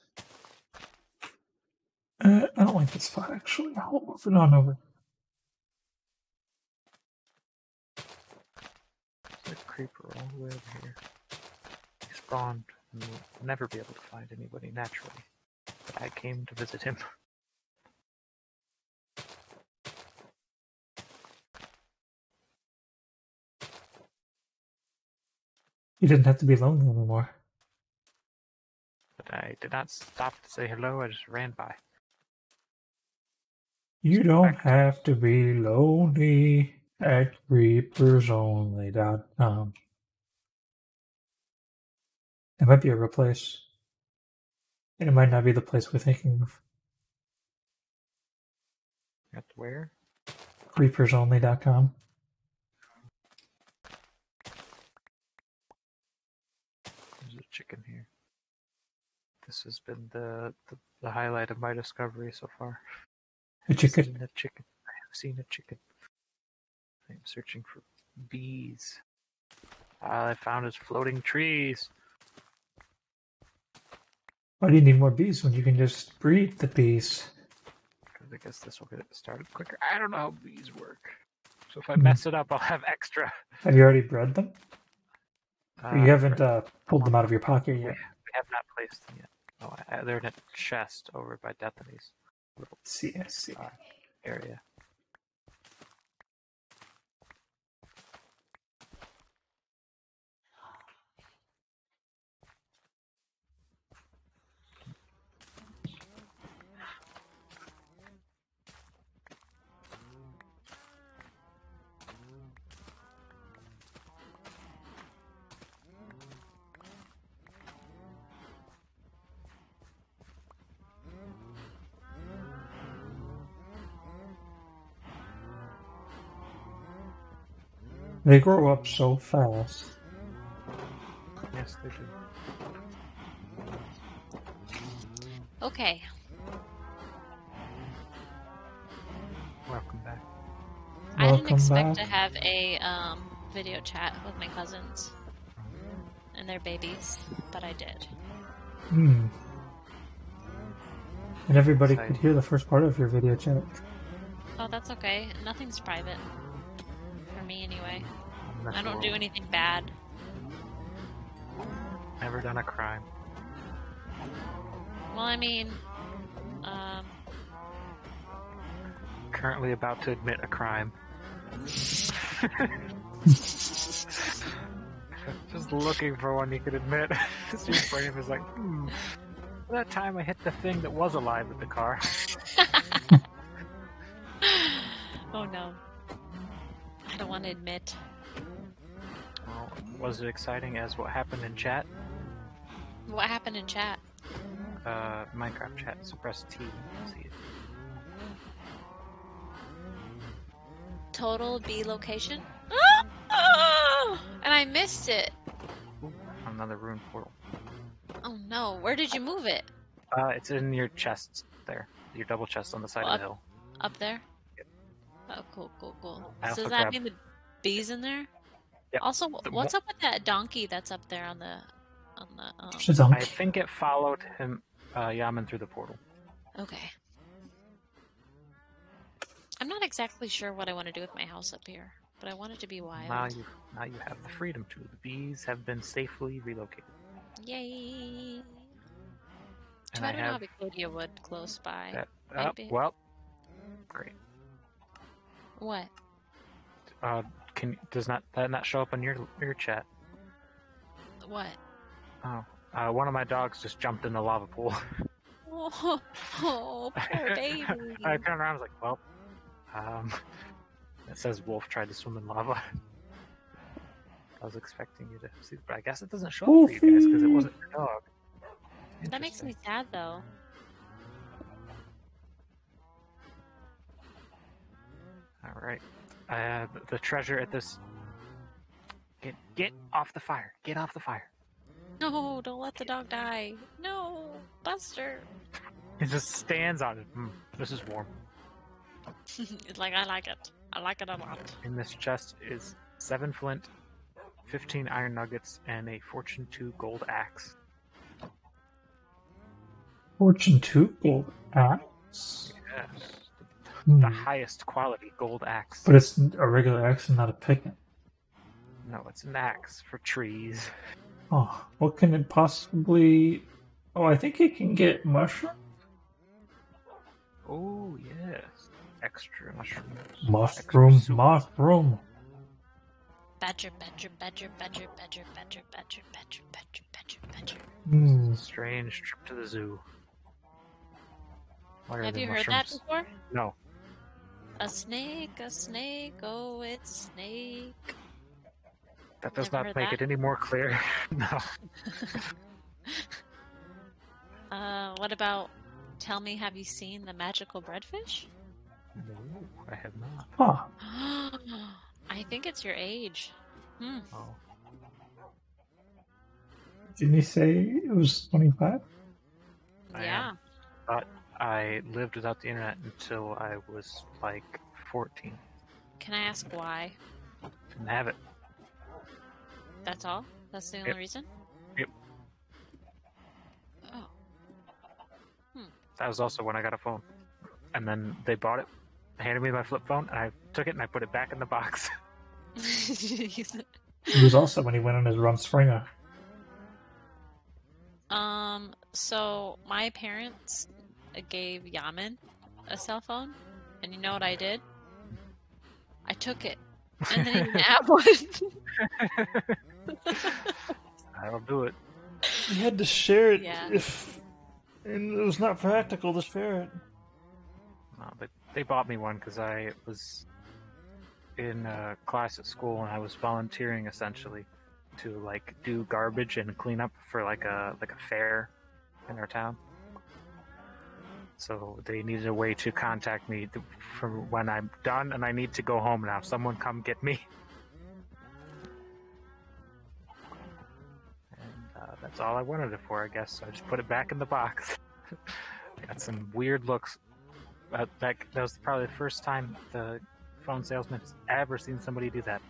I don't like this spot, actually. I'll move it on over. There's a creeper all the way over here. He spawned and will never be able to find anybody naturally. But I came to visit him. You didn't have to be lonely anymore. But I did not stop to say hello, I just ran by. You don't have to be lonely at creepersonly.com. It might be a real place. And it might not be the place we're thinking of. At where? Creepersonly.com. There's a chicken here. This has been the highlight of my discovery so far. A chicken? I have seen a chicken. I'm searching for bees. All I found is floating trees. Why do you need more bees when you can just breed the bees? Because I guess this will get it started quicker. I don't know how bees work. So if I mess it up, I'll have extra. Have you already bred them? Or you haven't pulled them out of your pocket yet? We have not placed them yet. Oh, they're in a chest over by Deathany's little I see. Area. They grow up so fast. Yes, they do. Okay. Welcome back. I didn't expect to have a video chat with my cousins and their babies, but I did. And everybody could hear the first part of your video chat. Oh, that's okay. Nothing's private. For me, anyway. I don't do anything bad. Never done a crime. Well, I mean, Currently about to admit a crime. Just looking for one you could admit. Your brain was like, that time I hit the thing that was alive with the car. Oh no. I don't want to admit. Well, was it exciting as what happened in chat? What happened in chat? Minecraft chat, suppress T. See it. total bee location. And I missed it. Another rune portal. Oh no, where did you move it? It's in your chest there. Your double chest on the side of the hill. Up there? Yep. Oh, cool. I So also does that grabbed... mean the bees in there? Yep. Also, what's up with that donkey that's up there on the It's a donkey. I think it followed him, Yaman, through the portal. Okay. I'm not exactly sure what I want to do with my house up here, but I want it to be wild. Now you have the freedom to. The bees have been safely relocated. Yay! And I don't have a Claudia wood close by. that, well, great. What? Does that not show up on your chat? What? Oh, one of my dogs just jumped in the lava pool. Oh, poor baby. I turned around, I was like, well, it says wolf tried to swim in lava. I was expecting you to see, but I guess it doesn't show up for you guys because it wasn't your dog. That makes me sad, though. All right. The treasure at this. Get off the fire. Get off the fire. No, don't let the dog die. No, Buster. It just stands on it. This is warm. It's like, I like it. I like it a lot. In this chest is 7 flint, 15 iron nuggets, and a Fortune 2 gold axe. Fortune 2 gold axe? Yes. The highest quality gold axe. But it's a regular axe and not a pickaxe. No, it's an axe for trees. Oh, what can it possibly... Oh, I think it can get mushroom? Oh, yes. Extra mushrooms. Mushroom. Badger. Strange trip to the zoo. Have you heard that before? No. A snake, oh, it's a snake. That does Never not heard make that? it any more clear. No. What about, tell me, have you seen the magical breadfish? No, I have not. Huh. I think it's your age. Oh. Didn't he say it was 25? Yeah. But I lived without the internet until I was like 14. Can I ask why? Didn't have it. That's all? That's the only reason? Yep. Oh. That was also when I got a phone. And then they bought it, handed me my flip phone, and I took it and I put it back in the box. It was also when he went on his Rumspringa. So my parents gave Yaman a cell phone, and you know what I did? I took it, and then he didn't have one. I'll do it. He had to share it Yeah. and it was not practical to share it. No, they bought me one because I was in a class at school and I was volunteering essentially to like do garbage and clean up for like a fair in our town. So they needed a way to contact me for when I'm done and I need to go home now. Someone come get me. And that's all I wanted it for, I guess. So I just put it back in the box. Got some weird looks. That was probably the first time the phone salesman's ever seen somebody do that.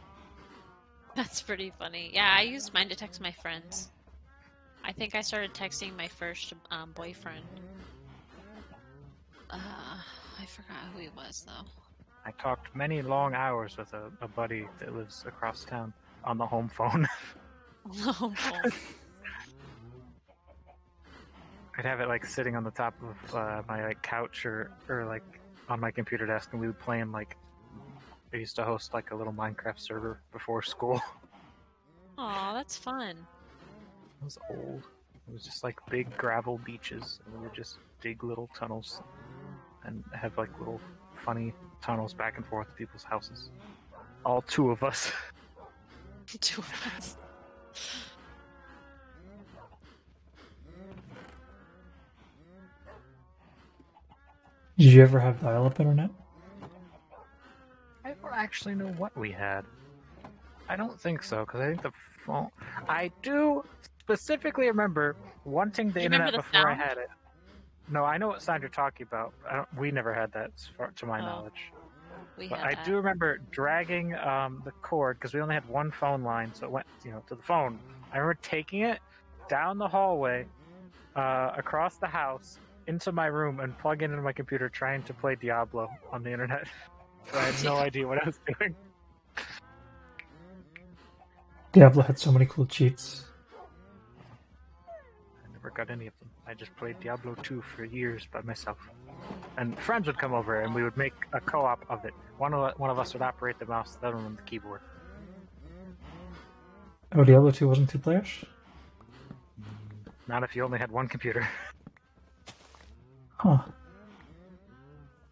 That's pretty funny. Yeah, I used mine to text my friends. I think I started texting my first boyfriend. I forgot who he was, though. I talked many long hours with a buddy that lives across town on the home phone. Oh, I'd have it like sitting on the top of my like couch or like on my computer desk, and we would play in like. I used to host like a little Minecraft server before school. aw, that's fun. It was old. It was just like big gravel beaches, and we would just dig little tunnels and have like little funny tunnels back and forth to people's houses. All 2 of us. 2 of us. Did you ever have dial-up internet? I actually know what we had. I don't think so, because I think the phone. I do specifically remember wanting the You remember internet the before I sound? had it. No, I know what sound you're talking about. We never had that, as far to my Oh, knowledge. we But had I that. do remember dragging the cord because we only had one phone line, so it went, to the phone. I remember taking it down the hallway, across the house, into my room, and plugging into my computer, trying to play Diablo on the internet. I had no idea what I was doing. Diablo had so many cool cheats. I never got any of them. I just played Diablo 2 for years by myself. And friends would come over, and we would make a co-op of it. One of us would operate the mouse, the other one the keyboard. Oh, Diablo 2 wasn't 2 players? Not if you only had one computer. Huh.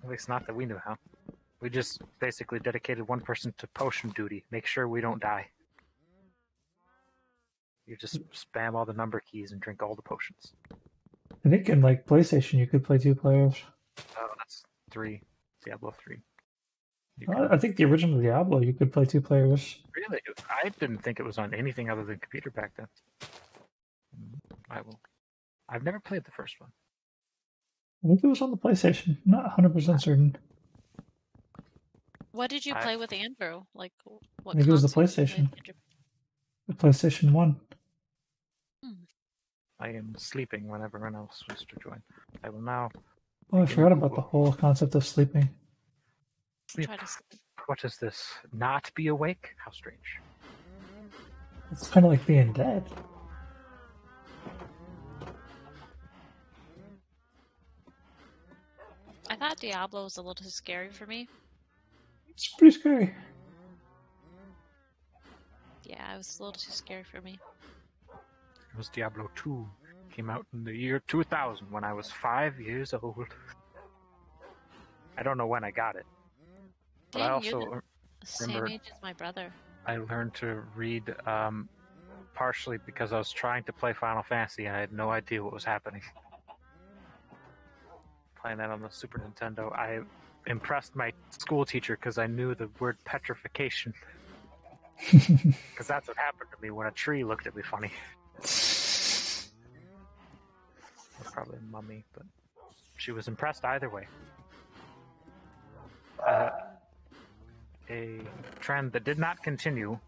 At least not that we knew how. We just basically dedicated one person to potion duty. Make sure we don't die. You just spam all the number keys and drink all the potions. I think in like PlayStation you could play 2 players. Oh, that's 3. Diablo 3. I think the original Diablo you could play 2 players. Really? I didn't think it was on anything other than computer back then. I've never played the first one. I think it was on the PlayStation. Not 100% certain. What did you play with Andrew? Like, what I think it was the console did you play PlayStation. with Andrew? The PlayStation 1. I am sleeping when everyone else was to join. I will now. Oh, I forgot about the whole concept of sleeping. Sleep. Try to sleep. What is this? Not be awake? How strange. It's kind of like being dead. I thought Diablo was a little too scary for me. It's pretty scary. Yeah, it was a little too scary for me. It was Diablo 2. Came out in the year 2000 when I was 5 years old. I don't know when I got it. But I also you're the same remember age as my brother. I learned to read partially because I was trying to play Final Fantasy and I had no idea what was happening. Playing that on the Super Nintendo, I impressed my school teacher because I knew the word petrification. Because that's what happened to me when a tree looked at me funny. Probably a mummy, but she was impressed either way. A trend that did not continue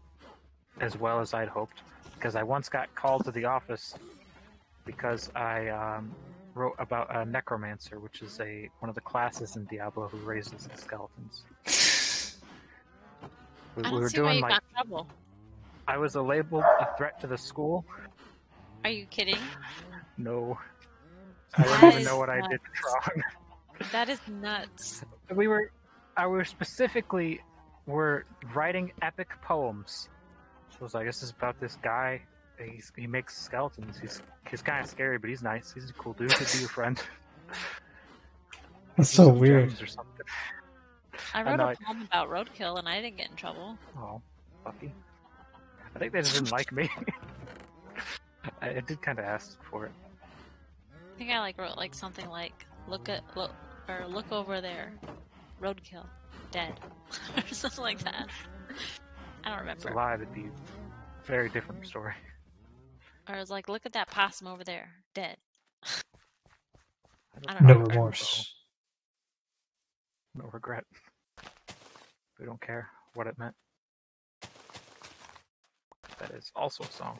as well as I'd hoped, because I once got called to the office because I wrote about a necromancer, which is one of the classes in Diablo who raises the skeletons. I don't see why you got in trouble. I was labeled a threat to the school. Are you kidding? No. I don't even know what I did wrong. That is nuts. I was specifically writing epic poems. So I was like, this is about this guy. He makes skeletons. He's kind of scary, but he's nice. He's a cool dude. He'd be your friend. That's so weird. Or something. I wrote a poem about roadkill and I didn't get in trouble. Oh, lucky. I think they just didn't like me. I did kind of ask for it. I think I wrote something like look over there, roadkill, dead, or something like that. I don't remember. It's alive, it'd be a very different story. Or it was like, look at that possum over there, dead. I don't know. No remorse. No regret. We don't care what it meant. That is also a song.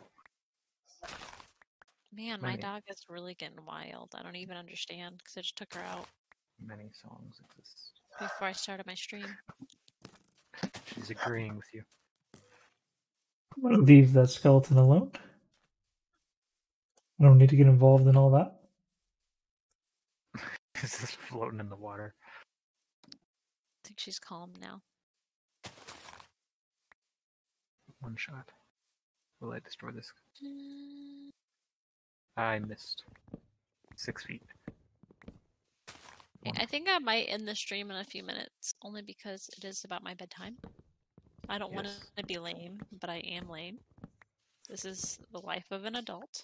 Man, my dog is really getting wild. I don't even understand because I just took her out. Many songs exist. Before I started my stream. She's agreeing with you. I'm going to leave that skeleton alone. I don't need to get involved in all that. This is floating in the water. I think she's calm now. One shot. Will I destroy this? I missed. 6 feet. I think I might end the stream in a few minutes, only because it is about my bedtime. I don't want to be lame, but I am lame. This is the life of an adult.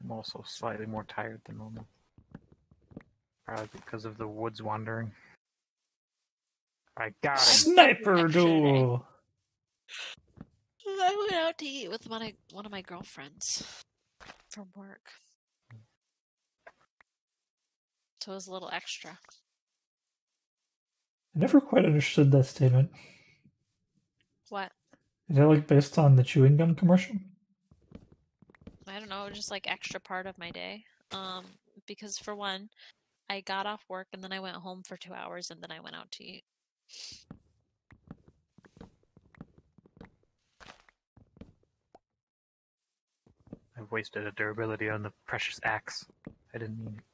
I'm also slightly more tired than normal. Probably because of the woods wandering. I got him. Sniper Extra day. duel. I went out to eat with one of my girlfriends from work. So it was a little extra. I never quite understood that statement. What? Is that like based on the chewing gum commercial? I don't know, just like extra part of my day. Because for one, I got off work and then I went home for 2 hours and then I went out to eat. I've wasted a durability on the precious axe. I didn't mean it.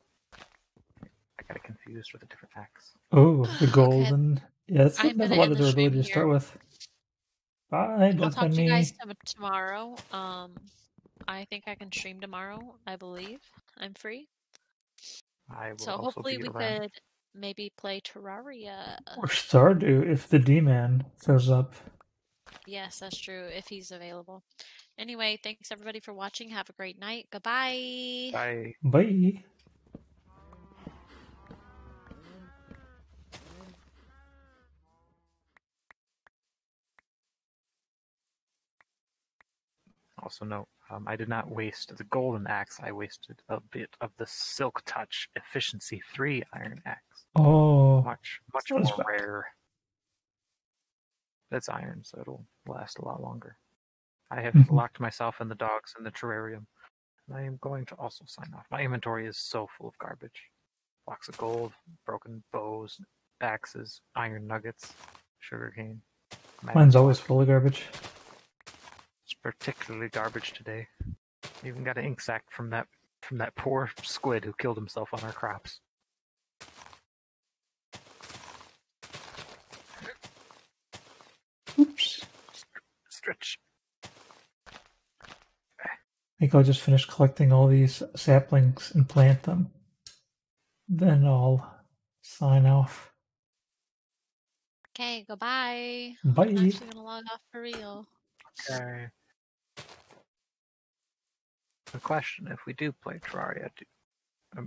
I got it confused with a different axe. Oh, the Okay. golden. Yeah, that's I'm not a gonna lot end of the stream durability to here. start with. Bye, I'll talk to you guys Deathany. tomorrow. I think I can stream tomorrow, I believe. I'm free. I will So also hopefully be we around. could maybe play Terraria. Or Stardew if the D-Man shows up. Yes, that's true, if he's available. Anyway, thanks everybody for watching. Have a great night. Goodbye. Bye. Bye. Also note, I did not waste the golden axe. I wasted a bit of the Silk Touch Efficiency 3 iron axe. Oh, Much not as more bad. rare. It's iron, so it'll last a lot longer. I have locked myself and the dogs in the terrarium. And I am going to also sign off. My inventory is so full of garbage. Blocks of gold, broken bows, axes, iron nuggets, sugarcane. Mine's always full of garbage. It's particularly garbage today. Even got an ink sac from that poor squid who killed himself on our crops. Oops. Stretch. I think I'll just finish collecting all these saplings and plant them. Then I'll sign off. Okay, goodbye. Bye. I'm actually gonna log off for real. Okay. The question: if we do play Terraria, I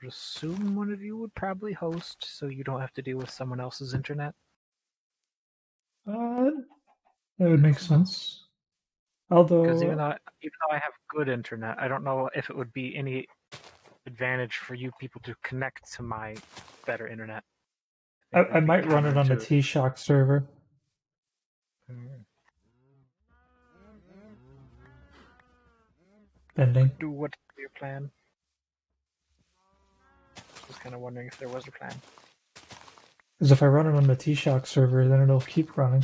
assume one of you would probably host, so you don't have to deal with someone else's internet. That would make sense. Because even Although, though I have good internet, I don't know if it would be any advantage for you people to connect to my better internet. I might run it on the T-Shock server. Pending. Do what's your plan? I was kind of wondering if there was a plan. Because if I run it on the T-Shock server, then it'll keep running.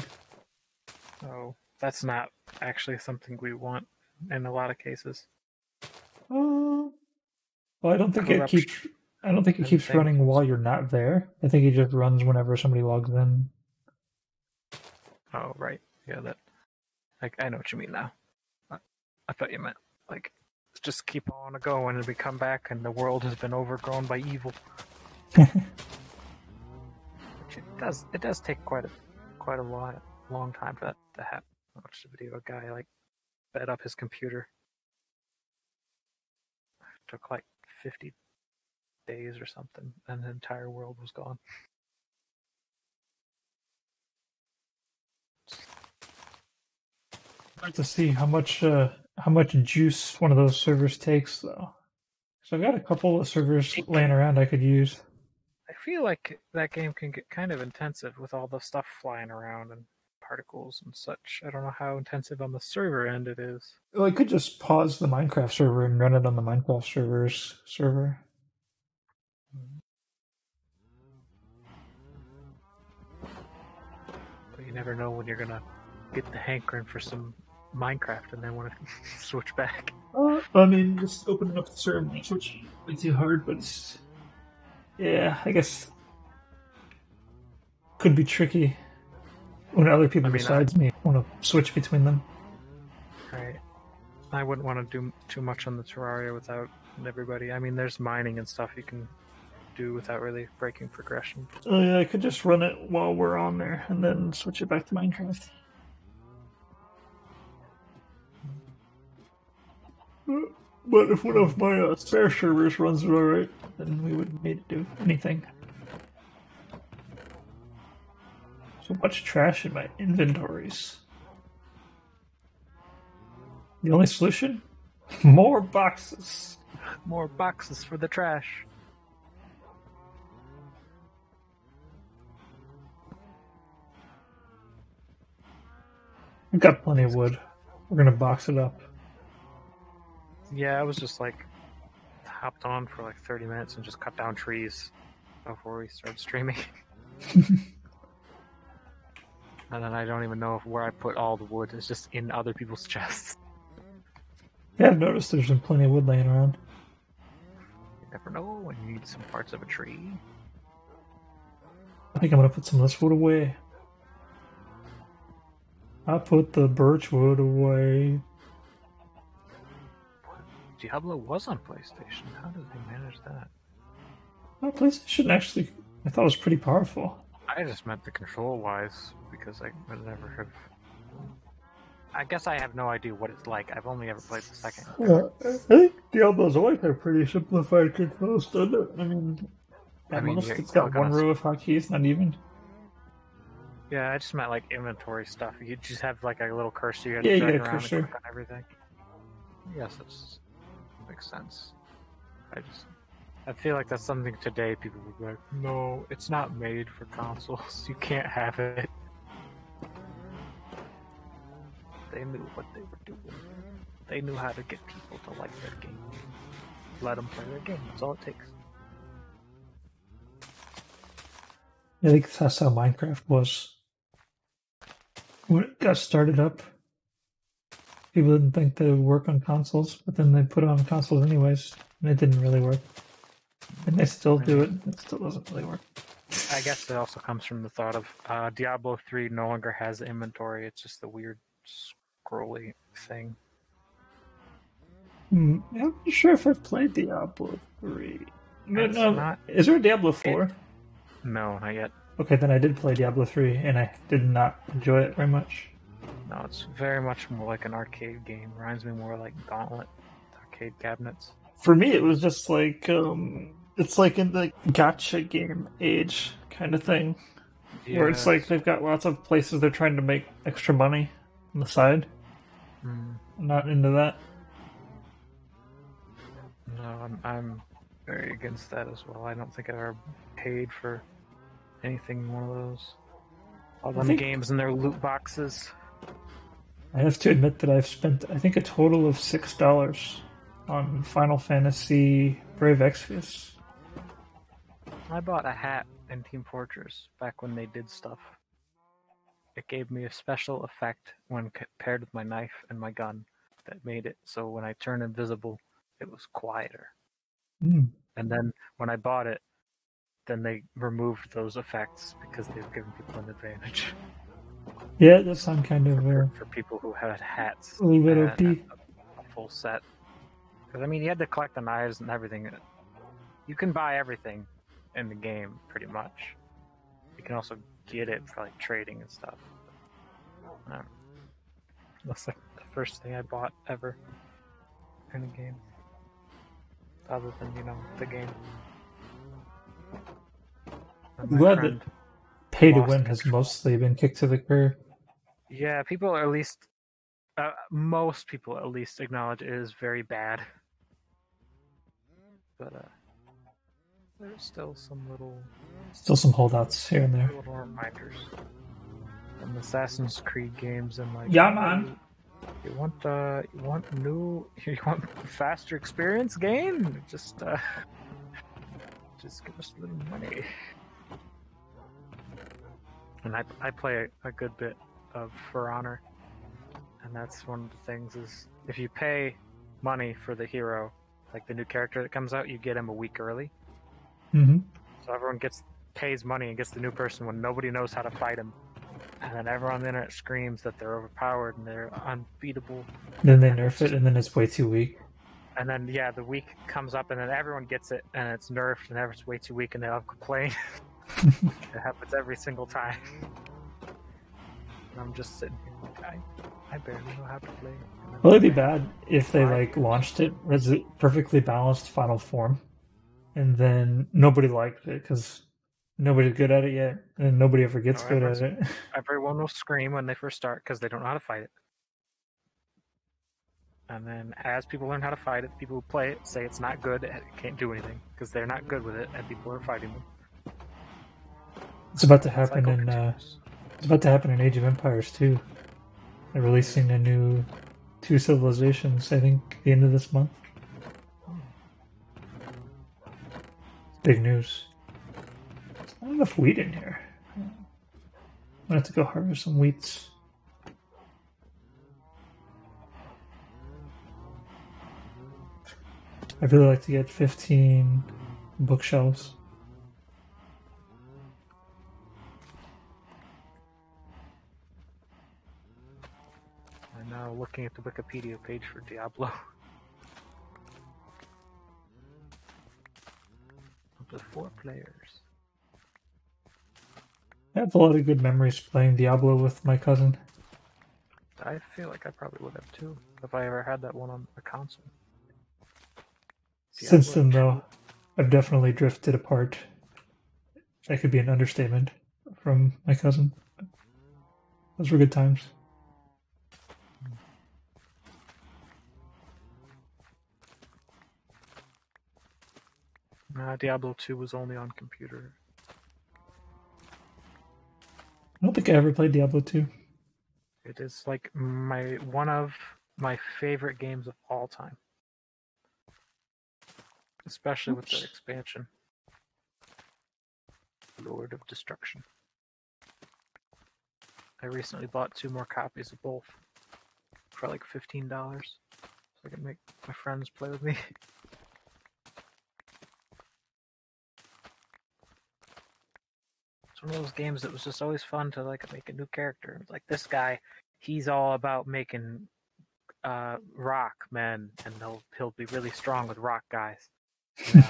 Oh, that's not actually something we want in a lot of cases. Well, I don't think it keeps. I don't think it keeps running while you're not there. I think it just runs whenever somebody logs in. Oh, right. Yeah, that. I know what you mean now. I thought you meant like just keep on going and we come back and the world has been overgrown by evil. Which it does take quite a long time for that to happen. I watched a video of a guy like sped up his computer. It took like 50 days or something, and the entire world was gone. I'd like to see how much juice one of those servers takes, though. So I've got a couple of servers laying around I could use. I feel like that game can get kind of intensive with all the stuff flying around and particles and such. I don't know how intensive on the server end it is. Well, I could just pause the Minecraft server and run it on the Minecraft server's server. But you never know when you're gonna get the hankering for some Minecraft and then want to switch back. I mean, just opening up the server might switch way too hard, but it's... Yeah, I guess could be tricky when other people besides me want to switch between them. Right. I wouldn't want to do too much on the Terraria without everybody. I mean, there's mining and stuff you can do without really breaking progression. Oh yeah, I could just run it while we're on there and then switch it back to Minecraft. But if one of my spare servers runs it alright, then we wouldn't need to do anything. So much trash in my inventories. The only solution? More boxes. More boxes for the trash. We've got plenty of wood. We're gonna box it up. Yeah, I was just like hopped on for like 30 minutes and just cut down trees before we started streaming. And then I don't even know where I put all the wood. It's just in other people's chests. Yeah, I've noticed there's been plenty of wood laying around. You never know when you need some parts of a tree. I think I'm gonna put some of this wood away. I put the birch wood away. Diablo was on PlayStation. How did they manage that? Well, PlayStation actually, I thought it was pretty powerful. I just meant the control-wise, because I would never have... I guess I have no idea what it's like. I've only ever played the second. I think Diablo's always had pretty simplified controls, doesn't it? I mean, it's got one row of hotkeys, not even. Yeah, I just meant like inventory stuff. You just have like a little cursor you have Yeah, to you drag got a around cursor. and click on everything. Yes, that makes sense. I feel like that's something today people would be like, no, it's not made for consoles. You can't have it. They knew what they were doing. They knew how to get people to like their game. Let them play their game. That's all it takes. I think that's how Minecraft was. When it got started up, people didn't think they would work on consoles, but then they put it on consoles anyways, and it didn't really work. And they still do it, it still doesn't really work. I guess it also comes from the thought of Diablo 3 no longer has inventory. It's just the weird scrolly thing. I'm not sure if I've played Diablo 3. No, is there a Diablo 4? No, not yet. Okay, then I did play Diablo 3, and I did not enjoy it very much. No, it's very much more like an arcade game. Reminds me more like Gauntlet arcade cabinets. For me, it was just like, it's like in the gacha game age kind of thing. Yes. Where it's like they've got lots of places they're trying to make extra money on the side. I'm not into that. No, I'm very against that as well. I don't think I've ever paid for anything in one of those. All them games and their loot boxes. I have to admit that I've spent, I think, a total of $6 on Final Fantasy Brave Exvius. I bought a hat in Team Fortress back when they did stuff. It gave me a special effect when paired with my knife and my gun that made it so when I turned invisible, it was quieter. And then when I bought it, then they removed those effects because they've given people an advantage. Yeah, that's some kind of... For people who had hats. A little bit OP. A full set. Because, I mean, you had to collect the knives and everything. You can buy everything in the game, pretty much. You can also get it for, like, trading and stuff. That's, like, the first thing I bought ever in a game. Other than, the game. I'm glad that pay to win has mostly been kicked to the curb. Yeah, people are at least... most people at least acknowledge it is very bad. But, there's still some little... Still some holdouts here and there. Little reminders. From Assassin's Creed games and like... Yeah, man! You want faster experience game? Just give us a little money. And I play a good bit of For Honor. And that's one of the things is if you pay money for the hero, like the new character that comes out, you get him a week early. Mm-hmm. So everyone pays money and gets the new person when nobody knows how to fight him. And then everyone on the internet screams that they're overpowered and they're unbeatable. Then they nerf it and then it's way too weak. And then, yeah, the week comes up and then everyone gets it and it's nerfed and it's way too weak and they all complain. It happens every single time. And I'm just sitting here like, I barely know how to play. Well, it'd be bad if they 5 like years. launched it as a perfectly balanced final form, and then nobody liked it because nobody's good at it yet, and nobody ever gets No, good at it. everyone will scream when they first start because they don't know how to fight it. And then as people learn how to fight it, people who play it say it's not good, it can't do anything because they're not good with it, and people are fighting them. It's about to That happen cycle in continues. it's about to happen in Age of Empires too. They're releasing a new 2 civilizations, I think, the end of this month. Big news. There's not enough wheat in here. I'm gonna have to go harvest some wheats. I'd really like to get 15 bookshelves. I'm now looking at the Wikipedia page for Diablo. Up to 4 players. I have a lot of good memories playing Diablo with my cousin. I feel like I probably would have too, if I ever had that one on a console. Since Diablo then, 2. though, I've definitely drifted apart. That could be an understatement from my cousin. Those were good times. Diablo 2 was only on computer. I don't think I ever played Diablo 2. It is like one of my favorite games of all time. Especially with the expansion. Lord of Destruction. I recently bought 2 more copies of both for like $15 so I can make my friends play with me. It's one of those games that was just always fun to like make a new character. Like this guy, he's all about making rock men, and he'll be really strong with rock guys. You know,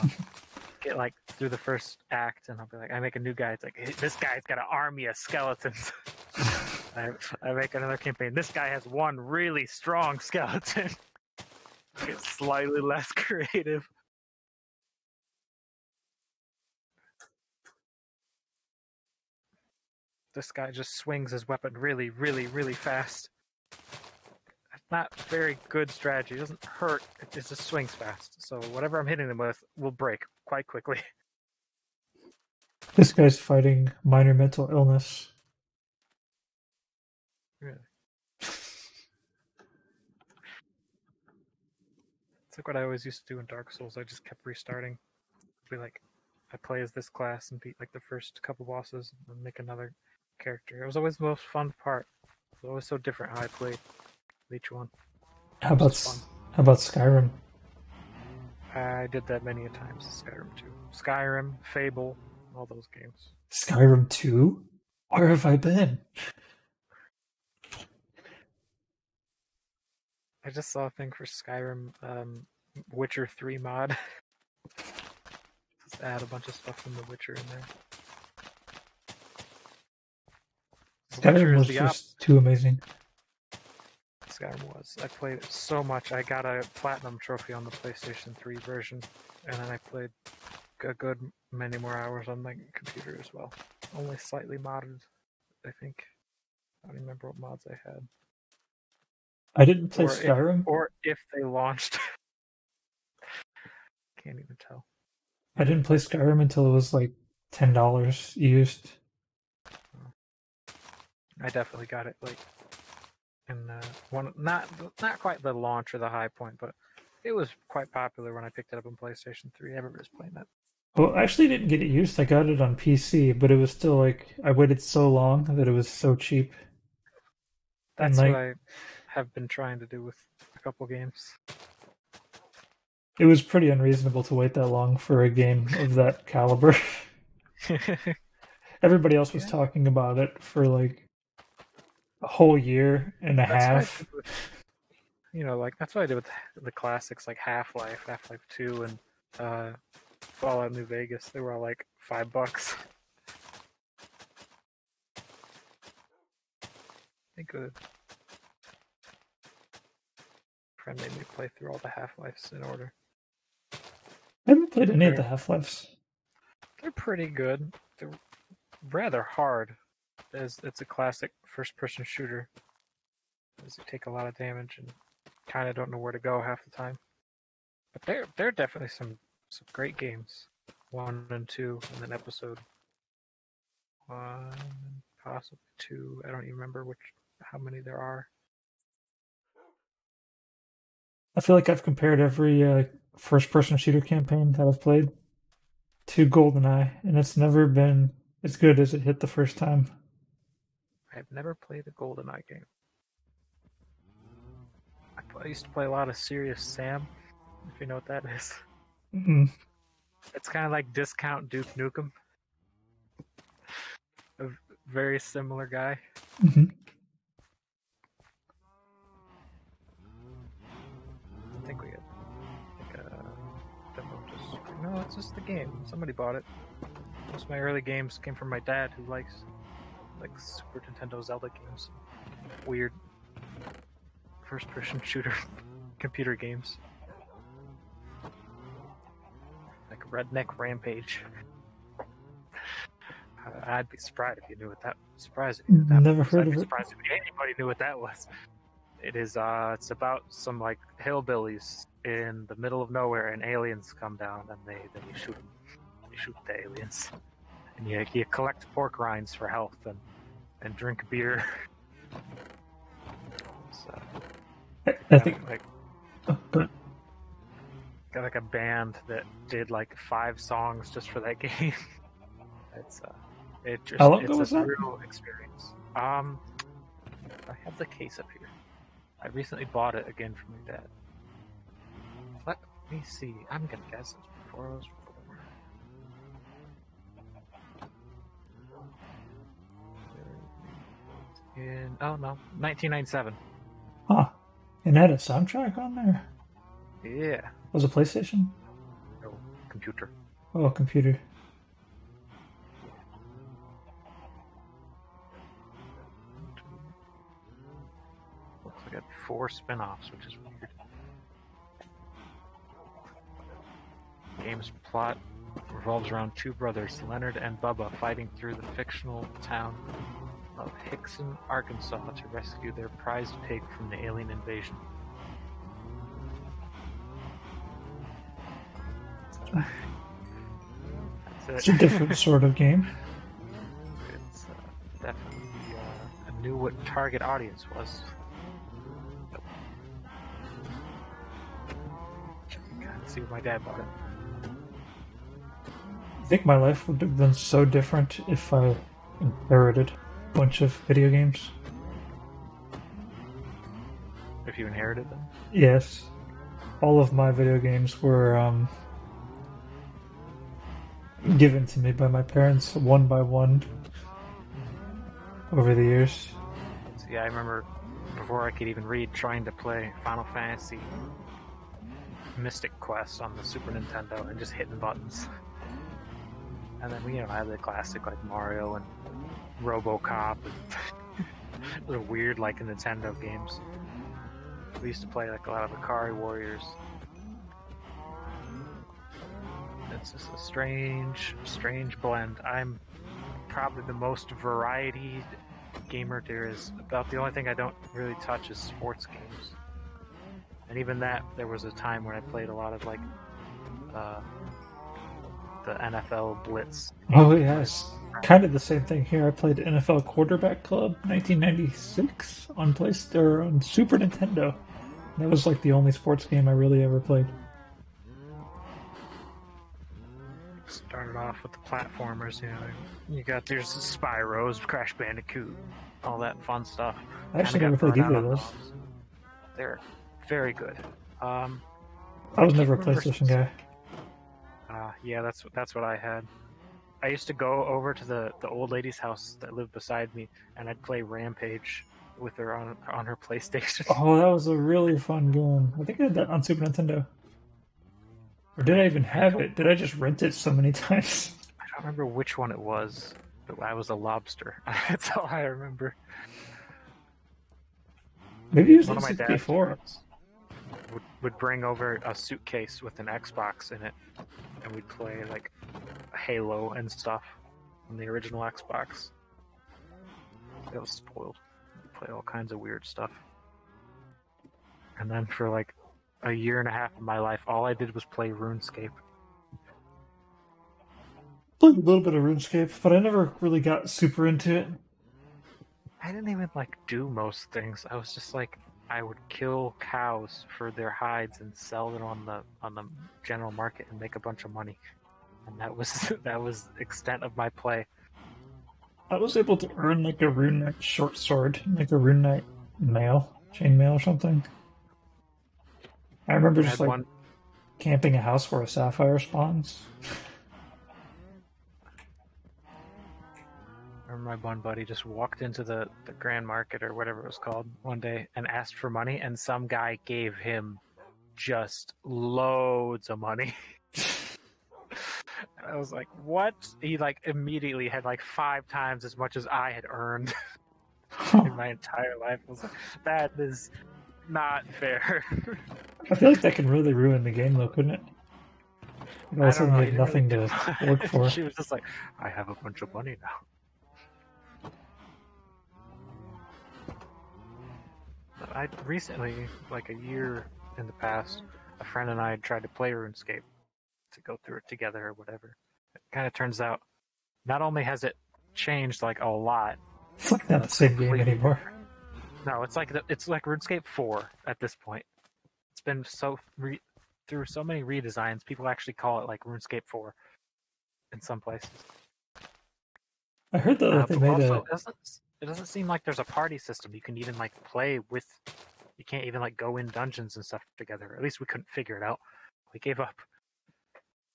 get like through the first act, and I'll be like, I make a new guy. It's like, hey, this guy's got an army of skeletons. I make another campaign. This guy has one really strong skeleton. Get slightly less creative. This guy just swings his weapon really, really, really fast. Not very good strategy. It doesn't hurt. It just swings fast. So whatever I'm hitting them with will break quite quickly. This guy's fighting minor mental illness. Really. It's like what I always used to do in Dark Souls. I just kept restarting. Be like, I play as this class and beat like the first couple bosses and make another character. It was always the most fun part. It was always so different how I played each one. How It was about just fun. how about Skyrim? I did that many a times. Skyrim 2. Skyrim, Fable, all those games. Skyrim 2? Where have I been? I just saw a thing for Skyrim Witcher 3 mod. Just add a bunch of stuff from The Witcher in there. The Witcher Skyrim is was the just too amazing. Skyrim was. I played it so much. I got a platinum trophy on the PlayStation 3 version, and then I played a good many more hours on my computer as well. Only slightly modded, I think. I don't remember what mods I had. I didn't play Or Skyrim. if they launched. Can't even tell. I didn't play Skyrim until it was like $10 used. I definitely got it like in one not quite the launch or the high point, but it was quite popular when I picked it up on PlayStation 3. Everybody's playing that. Well, I actually didn't get it used. I got it on PC, but it was still like I waited so long that it was so cheap. And That's what like I have been trying to do with a couple games. it was pretty unreasonable to wait that long for a game of that caliber. Everybody else was Yeah, talking about it for like a whole year and a that's what I did half. with like that's what I did with the classics like Half-Life 2, and Fallout New Vegas. They were all like $5. good. Friend made me play through all the Half-Lives in order. I haven't played any of the Half-Lives. They're pretty good. They're rather hard. It's a classic first-person shooter. As you take a lot of damage and kind of don't know where to go half the time. But they're definitely some great games. 1 and 2, and then episode 1, possibly 2. I don't even remember how many there are. I feel like I've compared every first-person shooter campaign that I've played to GoldenEye, and it's never been as good as it hit the first time. I've never played a GoldenEye game. I used to play a lot of Serious Sam, if you know what that is. Mm-mm. It's kind of like Discount Duke Nukem. A very similar guy. Mm-hmm. I think we had no, it's just the game. Somebody bought it. Most of my early games came from my dad, who likes Super Nintendo Zelda games. Weird first-person shooter computer games. Like Redneck Rampage. I'd be surprised if you knew what that. Surprised if you knew what that Never was. heard I'd of be it. surprised if anybody knew what that was. It is. It's about some like hillbillies in the middle of nowhere, and aliens come down, and they shoot them. They shoot the aliens, and you collect pork rinds for health and drink beer. So, I think. But got like a band that did like 5 songs just for that game. How long ago it's was a that? real experience. I have the case up here. I recently bought it again from my dad. Let me see. I'm gonna guess it's before I was born. 1997. Huh. And it had a soundtrack on there? Yeah. Was it PlayStation? No, computer. Oh, computer. Looks like I got 4 spin-offs, which is weird. The game's plot revolves around 2 brothers, Leonard and Bubba, fighting through the fictional town of Hickson, Arkansas, to rescue their prized pig from the alien invasion. It's a different sort of game. It's definitely I knew what target audience was. Let's see what my dad bought it. I think my life would have been so different if I inherited a bunch of video games. If you inherited them? Yes. All of my video games were given to me by my parents one by one over the years. So, yeah, I remember before I could even read, trying to play Final Fantasy Mystic Quest on the Super Nintendo and just hitting buttons. And then we, had the classic like Mario and RoboCop and the weird like Nintendo games. We used to play like a lot of Ikari Warriors. It's just a strange blend. I'm probably the most variety gamer there is. About the only thing I don't really touch is sports games. And even that, there was a time when I played a lot of like the NFL Blitz. Oh yes, kind of the same thing here. I played NFL Quarterback Club 1996 on Super Nintendo. That was like the only sports game I really ever played. Started off with the platformers, you got there's Spyro's, Crash Bandicoot, all that fun stuff. I actually never played either of those. They're very good. I was never a PlayStation guy. Yeah, that's what I had. I used to go over to the old lady's house that lived beside me, and I'd play Rampage with her on her PlayStation. Oh, that was a really fun game. I think I had that on Super Nintendo. Or did I even have it? Did I just rent it so many times? I don't remember which one it was, but I was a lobster. That's all I remember. Maybe it was One of my dad's N64. friends would bring over a suitcase with an Xbox in it, and we'd play like Halo and stuff on the original Xbox. It was spoiled. We'd play all kinds of weird stuff. And then for like a year and a half of my life, all I did was play RuneScape. Played a little bit of RuneScape, but I never really got super into it. I didn't even like do most things. I was just like, I would kill cows for their hides and sell them on the general market and make a bunch of money. And that was that was the extent of my play. I was able to earn like a Rune Knight short sword, like a Rune Knight chainmail or something. I remember I just had like one. camping a house where a sapphire spawns. I remember my one buddy just walked into the Grand Market or whatever it was called one day and asked for money, and some guy gave him just loads of money. I was like, what? He like immediately had like 5 times as much as I had earned in my entire life. I was like, that is not fair. I feel like that can really ruin the game, though, couldn't it? All of a I don't sudden, know. you He have didn't really nothing do to work for. She was just like, I have a bunch of money now. I recently, like a year in the past, a friend and I tried to play RuneScape to go through it together or whatever. It kind of turns out not only has it changed like a lot, It's like not the it's same game completely anymore. no, it's like RuneScape 4 at this point. It's been through so many redesigns, people actually call it like RuneScape 4 in some places. I heard though that they But made also, a. it doesn't seem like there's a party system. You can even like play with. You can't even like go in dungeons and stuff together. At least we couldn't figure it out. We gave up.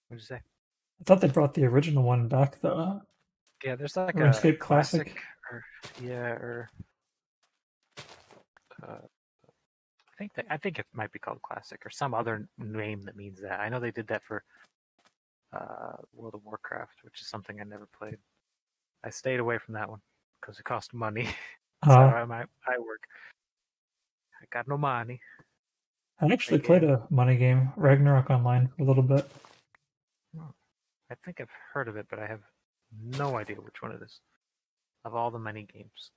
What'd you say? I thought they brought the original one back, the Yeah, there's like a RuneScape classic, Classic. or yeah, or I think it might be called classic or some other name that means that. I know they did that for World of Warcraft, which is something I never played. I stayed away from that one because it cost money. That's how I work. I got no money. I actually played a money game, Ragnarok Online, for a little bit. I think I've heard of it, but I have no idea which one it is. Of all the many games.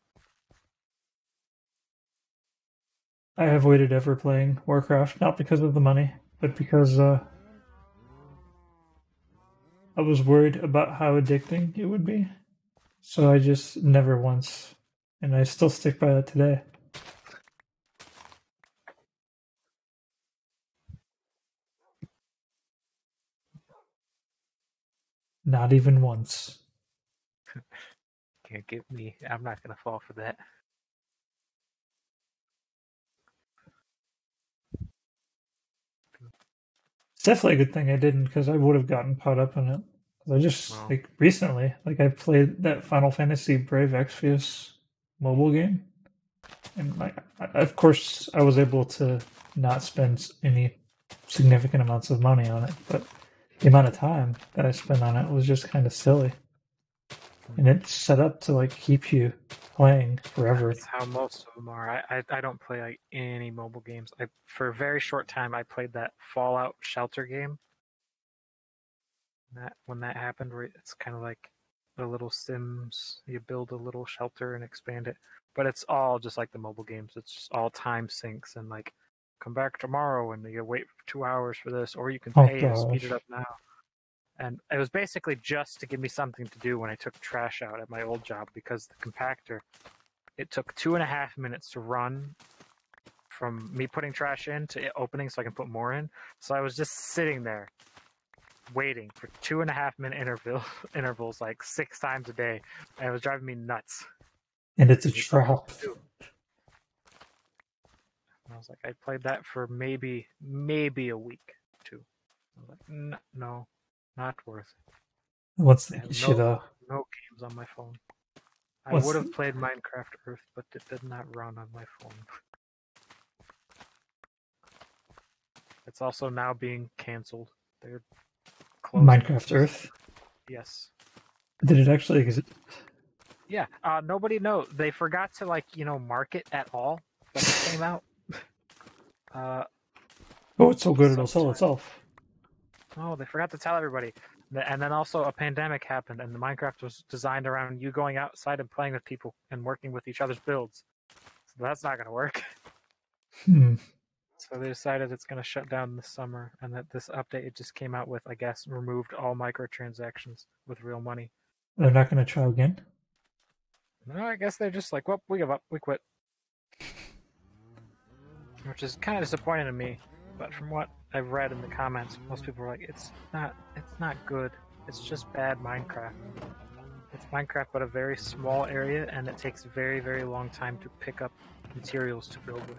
I avoided ever playing Warcraft, not because of the money, but because I was worried about how addicting it would be. So I just never once, and I still stick by that today. Not even once. Can't get me. I'm not gonna fall for that. It's definitely a good thing I didn't, because I would have gotten caught up in it. I just, like, recently, like, I played that Final Fantasy Brave Exvius mobile game. And, like, of course, I was able to not spend any significant amounts of money on it, but the amount of time that I spent on it was just kind of silly. And it's set up to, like, keep you playing forever. That's how most of them are. I don't play like any mobile games. For a very short time I played that Fallout Shelter game. When that happened, where it's kind of like the little Sims. You build a little shelter and expand it, but it's all just like the mobile games. It's just all time sinks and like come back tomorrow and you wait for 2 hours for this, or you can Oh pay to speed it gosh. up now. And it was basically just to give me something to do when I took trash out at my old job, because the compactor, it took 2.5 minutes to run from me putting trash in to it opening so I can put more in. So I was just sitting there waiting for 2.5 minute intervals like 6 times a day. And it was driving me nuts. And it's a Give me something trap. to do. And I was like, I played that for maybe a week, too. I was like, no, not worth it. What's I the have issue, though? no games on my phone. I What's would have played Minecraft Earth, but it did not run on my phone. It's also now being canceled. They're closing Minecraft Earth? Yes. Did it actually exist? Yeah. Nobody knows. They forgot to mark it at all. but it came out. Oh, it's so good it'll sell Sometime. itself. Oh, they forgot to tell everybody. And then also a pandemic happened, and the Minecraft was designed around you going outside and playing with people and working with each other's builds. So that's not going to work. Hmm. So they decided it's going to shut down this summer, and that this update it just came out with, I guess, removed all microtransactions with real money. They're not going to try again. No, I guess they're just like, well, we give up, we quit. Which is kind of disappointing to me. But from what I've read in the comments, most people are like, it's not good. It's just bad Minecraft. It's Minecraft, but a very small area, and it takes a very, very long time to pick up materials to build with.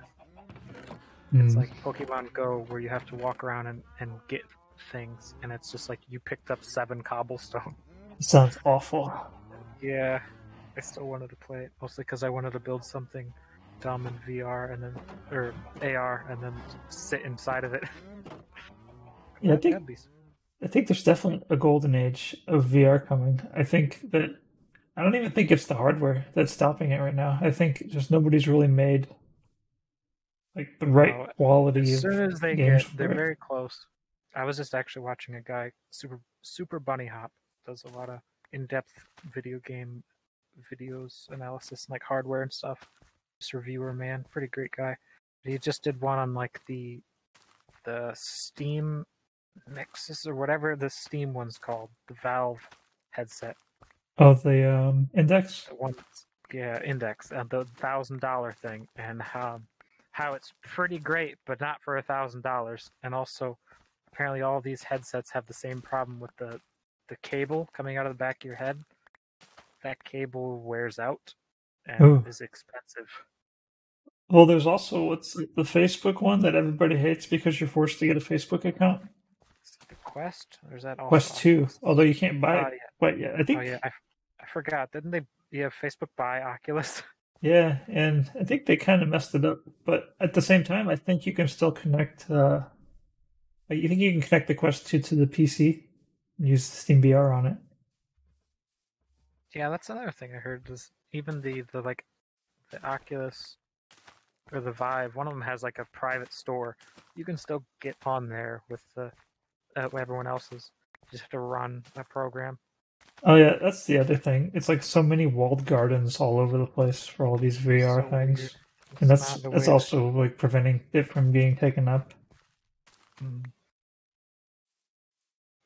It's like Pokemon Go, where you have to walk around and get things, and it's just like you picked up 7 cobblestone. It sounds awful. Yeah, I still wanted to play it, mostly because I wanted to build something dumb in VR and then or AR, and then sit inside of it. Yeah, That'd be. I think there's definitely a golden age of VR coming. I don't even think it's the hardware that's stopping it right now. I think just nobody's really made like the right No, as quality of soon as they games they're for it. very close. I was just actually watching a guy, super bunny hop, does a lot of in-depth video game videos analysis, like hardware and stuff. This reviewer man, pretty great guy. He just did one on like the Steam Nexus or whatever the Steam one's called, the Valve headset. Oh, the Index. The one, yeah, Index, the $1,000 thing, and how it's pretty great, but not for $1,000. And also, apparently, all these headsets have the same problem with the cable coming out of the back of your head. That cable wears out and Oh, is expensive. well, there's also what's the Facebook one that everybody hates because you're forced to get a Facebook account. Is it the Quest, or is that also Quest 2, Oculus? although you can't buy Oh it yeah, quite yet. I oh yeah. think, I forgot. Didn't they? Yeah, Facebook buy Oculus. yeah, and I think they kind of messed it up. But at the same time, I think you can still connect. You think you can connect the Quest 2 to the PC and use Steam VR on it. Yeah, that's another thing I heard. Is even the like the Oculus or the Vive, one of them has like a private store. You can still get on there with the everyone else's. You just have to run a program. Oh yeah, that's the other thing. It's like so many walled gardens all over the place for all these VR So weird. things, and It's not the that's way that. also like preventing it from being taken up. Mm.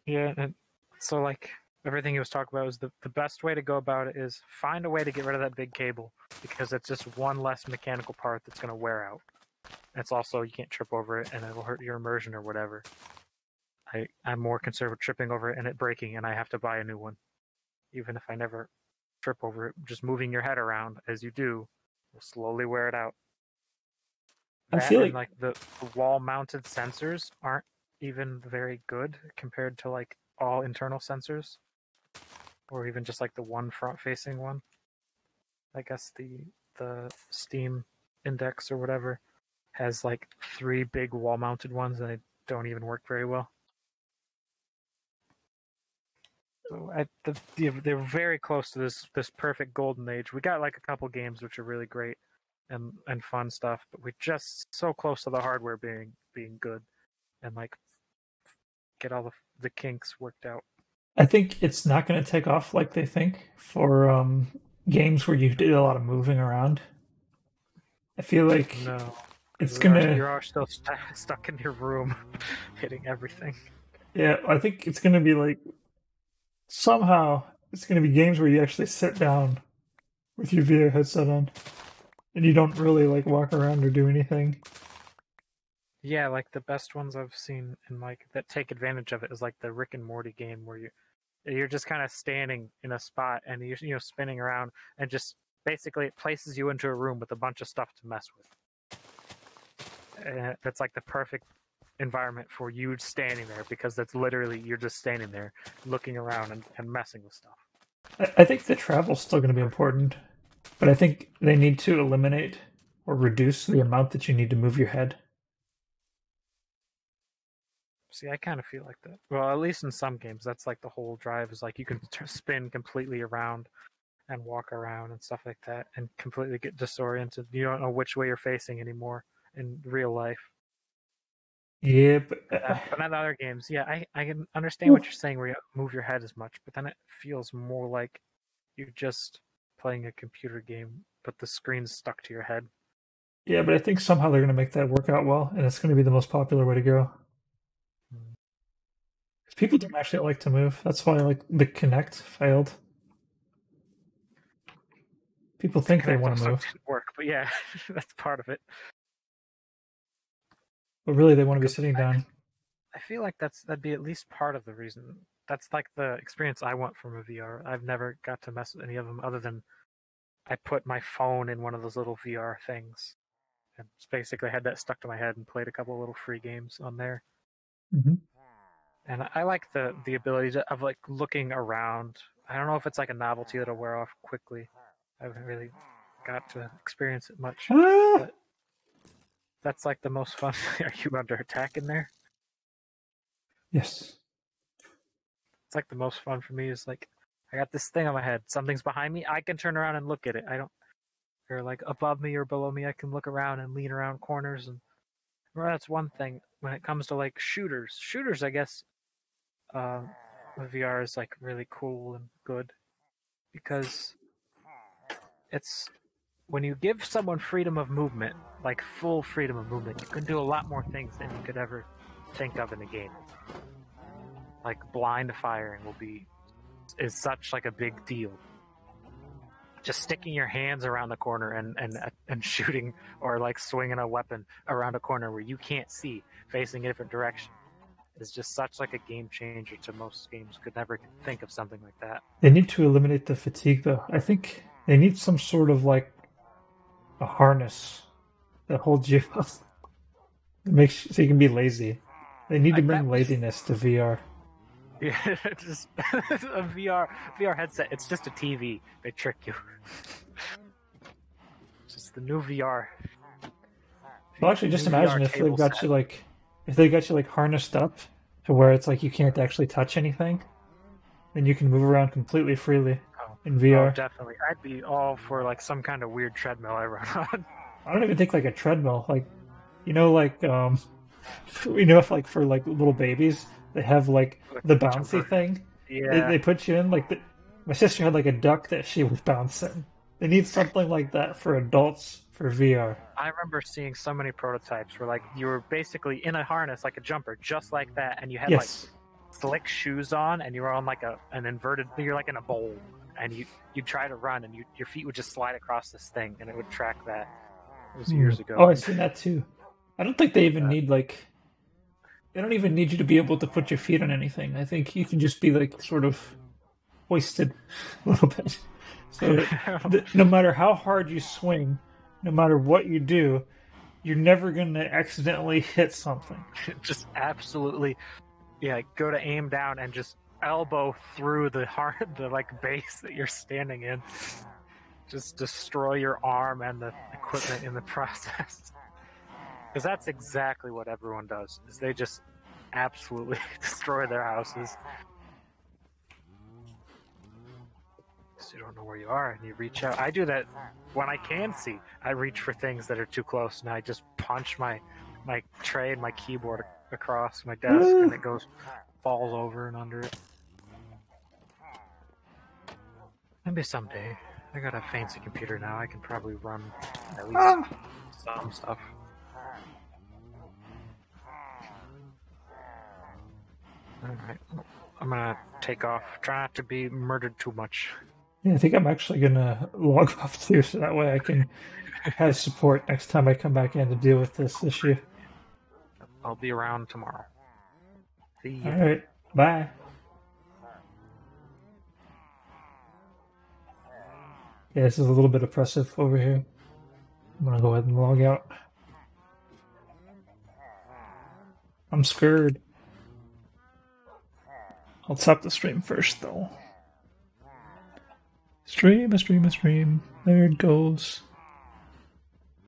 Yeah, and so like everything he was talking about is the best way to go about it is find a way to get rid of that big cable because it's just one less mechanical part that's going to wear out. It's also you can't trip over it and it'll hurt your immersion or whatever. I'm more concerned with tripping over it and it breaking and I have to buy a new one, even if I never trip over it. Just moving your head around as you do will slowly wear it out. I That feel and like like the wall-mounted sensors aren't even very good compared to like all internal sensors, or even just like the one front-facing one. I guess the Steam Index or whatever has like 3 big wall-mounted ones, and they don't even work very well. So they're very close to this perfect golden age. We got like a couple games which are really great and fun stuff, but we're just so close to the hardware being good and like get all the kinks worked out. I think it's not going to take off like they think for games where you did a lot of moving around. I feel like No, because it's gonna, you are still stuck in your room, hitting everything. yeah, I think it's gonna be like somehow it's gonna be games where you actually sit down with your VR headset on and you don't really like walk around or do anything. Yeah, like the best ones I've seen and like that take advantage of it is like the Rick and Morty game where you're just kind of standing in a spot and you're spinning around and just basically it places you into a room with a bunch of stuff to mess with. And that's like the perfect environment for you standing there because that's literally you're just standing there looking around and messing with stuff. I think the travel's still going to be important, but I think they need to eliminate or reduce the amount that you need to move your head. See, I kind of feel like that. Well, at least in some games, that's like the whole drive is like you can spin completely around and walk around and stuff like that and completely get disoriented. You don't know which way you're facing anymore in real life. Yeah, but But in other games, yeah, I can understand what you're saying where you don't move your head as much, but then it feels more like you're just playing a computer game, but the screen's stuck to your head. yeah, but I think somehow they're going to make that work out well, and it's going to be the most popular way to go. Mm. 'Cause people don't actually like to move. That's why like the Kinect failed. People The think they Kinect want to also move, didn't work, but yeah, that's part of it. but really they want to be Because sitting down. I feel like that'd be at least part of the reason. That's like the experience I want from a VR. I've never got to mess with any of them other than I put my phone in one of those little VR things and basically had that stuck to my head and played a couple of little free games on there. Hmm. And I like the ability of like looking around. I don't know if it's like a novelty that'll wear off quickly. I haven't really got to experience it much, Ah, but that's like the most fun. Are you under attack in there? yes. It's like the most fun for me is like I got this thing on my head. Something's behind me. I can turn around and look at it. I don't. Or like above me or below me, I can look around and lean around corners. And well, that's one thing when it comes to like shooters. Shooters, I guess, with VR is like really cool and good because it's when you give someone freedom of movement, like full freedom of movement, you can do a lot more things than you could ever think of in a game. Like blind firing is such like a big deal. Just sticking your hands around the corner and shooting or like swinging a weapon around a corner where you can't see, facing a different direction, is just such like a game changer to most games. Could never think of something like that. They need to eliminate the fatigue though. I think they need some sort of like a harness that holds you up. That makes so you can be lazy. They need to That bring was laziness to VR. yeah, just a VR headset. It's just a TV. They trick you. It's just the new VR. Well, actually, just New VR imagine if they've table got you set. like, if they got you like harnessed up to where it's like you can't actually touch anything, then you can move around completely freely in Oh, VR. definitely. I'd be all for like some kind of weird treadmill I run on. I don't even think like a treadmill, like like if like for like little babies they have like Like the a bouncy jumper. thing. They Yeah. they put you in like my sister had like a duck that she was bouncing. They need something like that for adults for VR. I remember seeing so many prototypes where like you were basically in a harness like a jumper, just like that, and you had like Yes. slick shoes on, and you were on like an inverted. You're like in a bowl, and you try to run, and your feet would just slide across this thing, and it would track that. It was Hmm. years ago. Oh, I've seen that too. I don't think they even need like they don't even need you to be able to put your feet on anything. I think you can just be like sort of hoisted a little bit. So no matter how hard you swing, no matter what you do, you're never going to accidentally hit something. Just absolutely, yeah. Go to aim down and just elbow through the like base that you're standing in. Just destroy your arm and the equipment in the process. Because that's exactly what everyone does. Is they just absolutely destroy their houses. So you don't know where you are, and you reach out. I do that when I can see. I reach for things that are too close, and I just punch my tray and my keyboard across my desk, and it falls over and under it. Maybe someday. I got a fancy computer now. I can probably run at least some stuff. Alright. I'm gonna take off. Try not to be murdered too much. Yeah, I think I'm actually going to log off too, so that way I can have support next time I come back in to deal with this issue. I'll be around tomorrow. See ya. All right, bye. Yeah, this is a little bit oppressive over here. I'm going to go ahead and log out. I'm scared. I'll stop the stream first, though. Stream. There it goes.